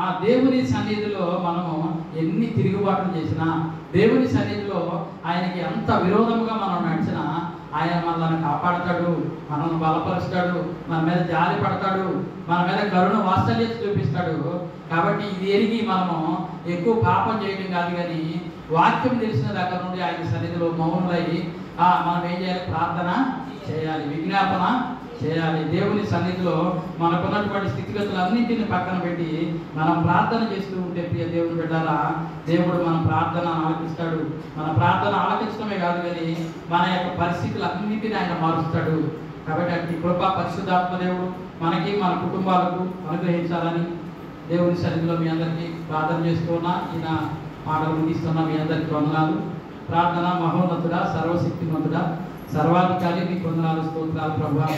ఆ దేవుని సన్నిధిలో మనము ఎన్ని తిరుగుబాట్లు చేసినా, దేవుని సన్నిధిలో ఆయనకి ఎంత విరోధముగా మనం నడిచినా ఆయన మనల్ని కాపాడతాడు, మనల్ని బలపరుస్తాడు, మన మీద జాలి పడతాడు, మన మీద కరుణ వాత్సల్యత చూపిస్తాడు. కాబట్టి ఇది ఎరిగి మనము ఎక్కువ పాపం చేయడం కాదు, కానీ వాక్యం తెలిసిన దగ్గర నుండి ఆయన సన్నిధిలో మౌనులై మనం ఏం చేయాలి, ప్రార్థన చేయాలి, విజ్ఞాపన చేయాలి. దేవుని సన్నిధిలో మనకున్నటువంటి స్థితిగతులన్నింటినీ పక్కన పెట్టి మనం ప్రార్థన చేస్తూ ఉంటే ప్రియ దేవుని బిడ్డలారా, దేవుడు మన ప్రార్థన ఆలకిస్తాడు. మన ప్రార్థన ఆలకించడమే కాదు, కానీ మన యొక్క పరిస్థితులన్నింటినీ ఆయన మారుస్తాడు. కాబట్టి అట్టి కృప పరిశుద్ధాత్మ దేవుడు మనకి, మన కుటుంబాలకు అనుగ్రహించాలని దేవుని సన్నిధిలో మీ అందరికీ ప్రార్థన చేస్తున్నా. ఈయన మాటలు ముగిస్తున్నా. మీ అందరికీ వందనాలు. ప్రార్థన మహోన్నతుడా, సర్వశక్తిమంతుడా, సర్వాధికారి, మీకు వందనాలు, స్తోత్రాలు ప్రభువా.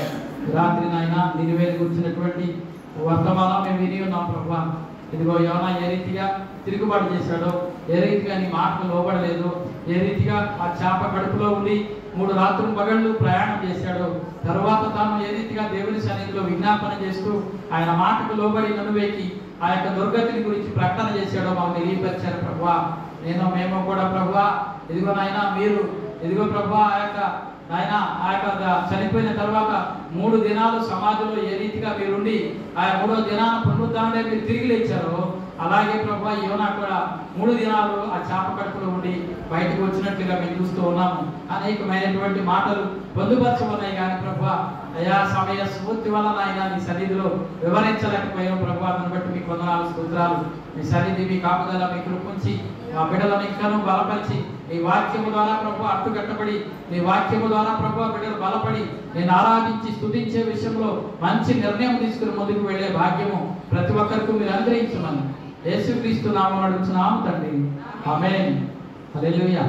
రాత్రి నాయన నినివేలు కూర్చున్నటువంటి వర్తమానం మేము విని ఉన్నాం ప్రభువా. ఇదిగో యోనా ఏ రీతిగా తిరుగుబాటు చేశాడో, ఏ రీతిగా నీ మాటకు లోబడలేదు, ఏ రీతిగా ఆ చేప కడుపులో ఉండి 3 రాత్రులు పగళ్ళు ప్రయాణం చేశాడు. తరువాత తాను ఏ రీతిగా దేవుని సన్నిధిలో విజ్ఞాపన చేస్తూ ఆయన మాటకు లోబడి ననువేకి ఆ యొక్క దుర్గతిని గురించి ప్రకటన చేశాడో మాకు తెలియపరిచారు ప్రభువా. మేము కూడా ప్రభువా ఇదిగో నాయన మీరు ఇదిగో ప్రభువా ఆ యొక్క చనిపోయిన తర్వాత 3 దినాలు సమాధిలో ఏ రీతిగా మీరుండి ఆ 3వ దినాన పునరుద్ధారణే మీరు తిరిగి లేచారో, అలాగే ప్రభువా యోనా కూడా 3 దినాలు ఆ చేప కడుపులో ఉండి బయటకు వచ్చినట్లుగా మేము చూస్తూ ఉన్నాము. అనేకమైనటువంటి మాటలు పొందుపరచమన్నాయి కానీ ప్రభువా అయా సమయ స్ఫూర్తి వలన అయినా నీ సన్నిధిలో వివరించలేకపోయాం ప్రభువా. దాన్ని బట్టి మీకు వందనాలు, స్తోత్రాలు. మీ సన్నిధి, మీ కాపుదల, మీ కృపించి మా బిడ్డలను ఇంకాను బలపరిచి నీ వాక్యము ద్వారా ప్రభు అట్టుకట్టబడి నీ వాక్యము ద్వారా ప్రభు బిడ్డలు బలపడి నేను ఆరాధించి స్తుతించే విషయంలో మంచి నిర్ణయం తీసుకుని ముందుకు వెళ్ళే భాగ్యము ప్రతి ఒక్కరికి మీరు అనుగ్రహించమని యేసుక్రీస్తు నామమున అడుగుచున్నాము తండ్రి. ఆమేన్. హల్లెలూయా.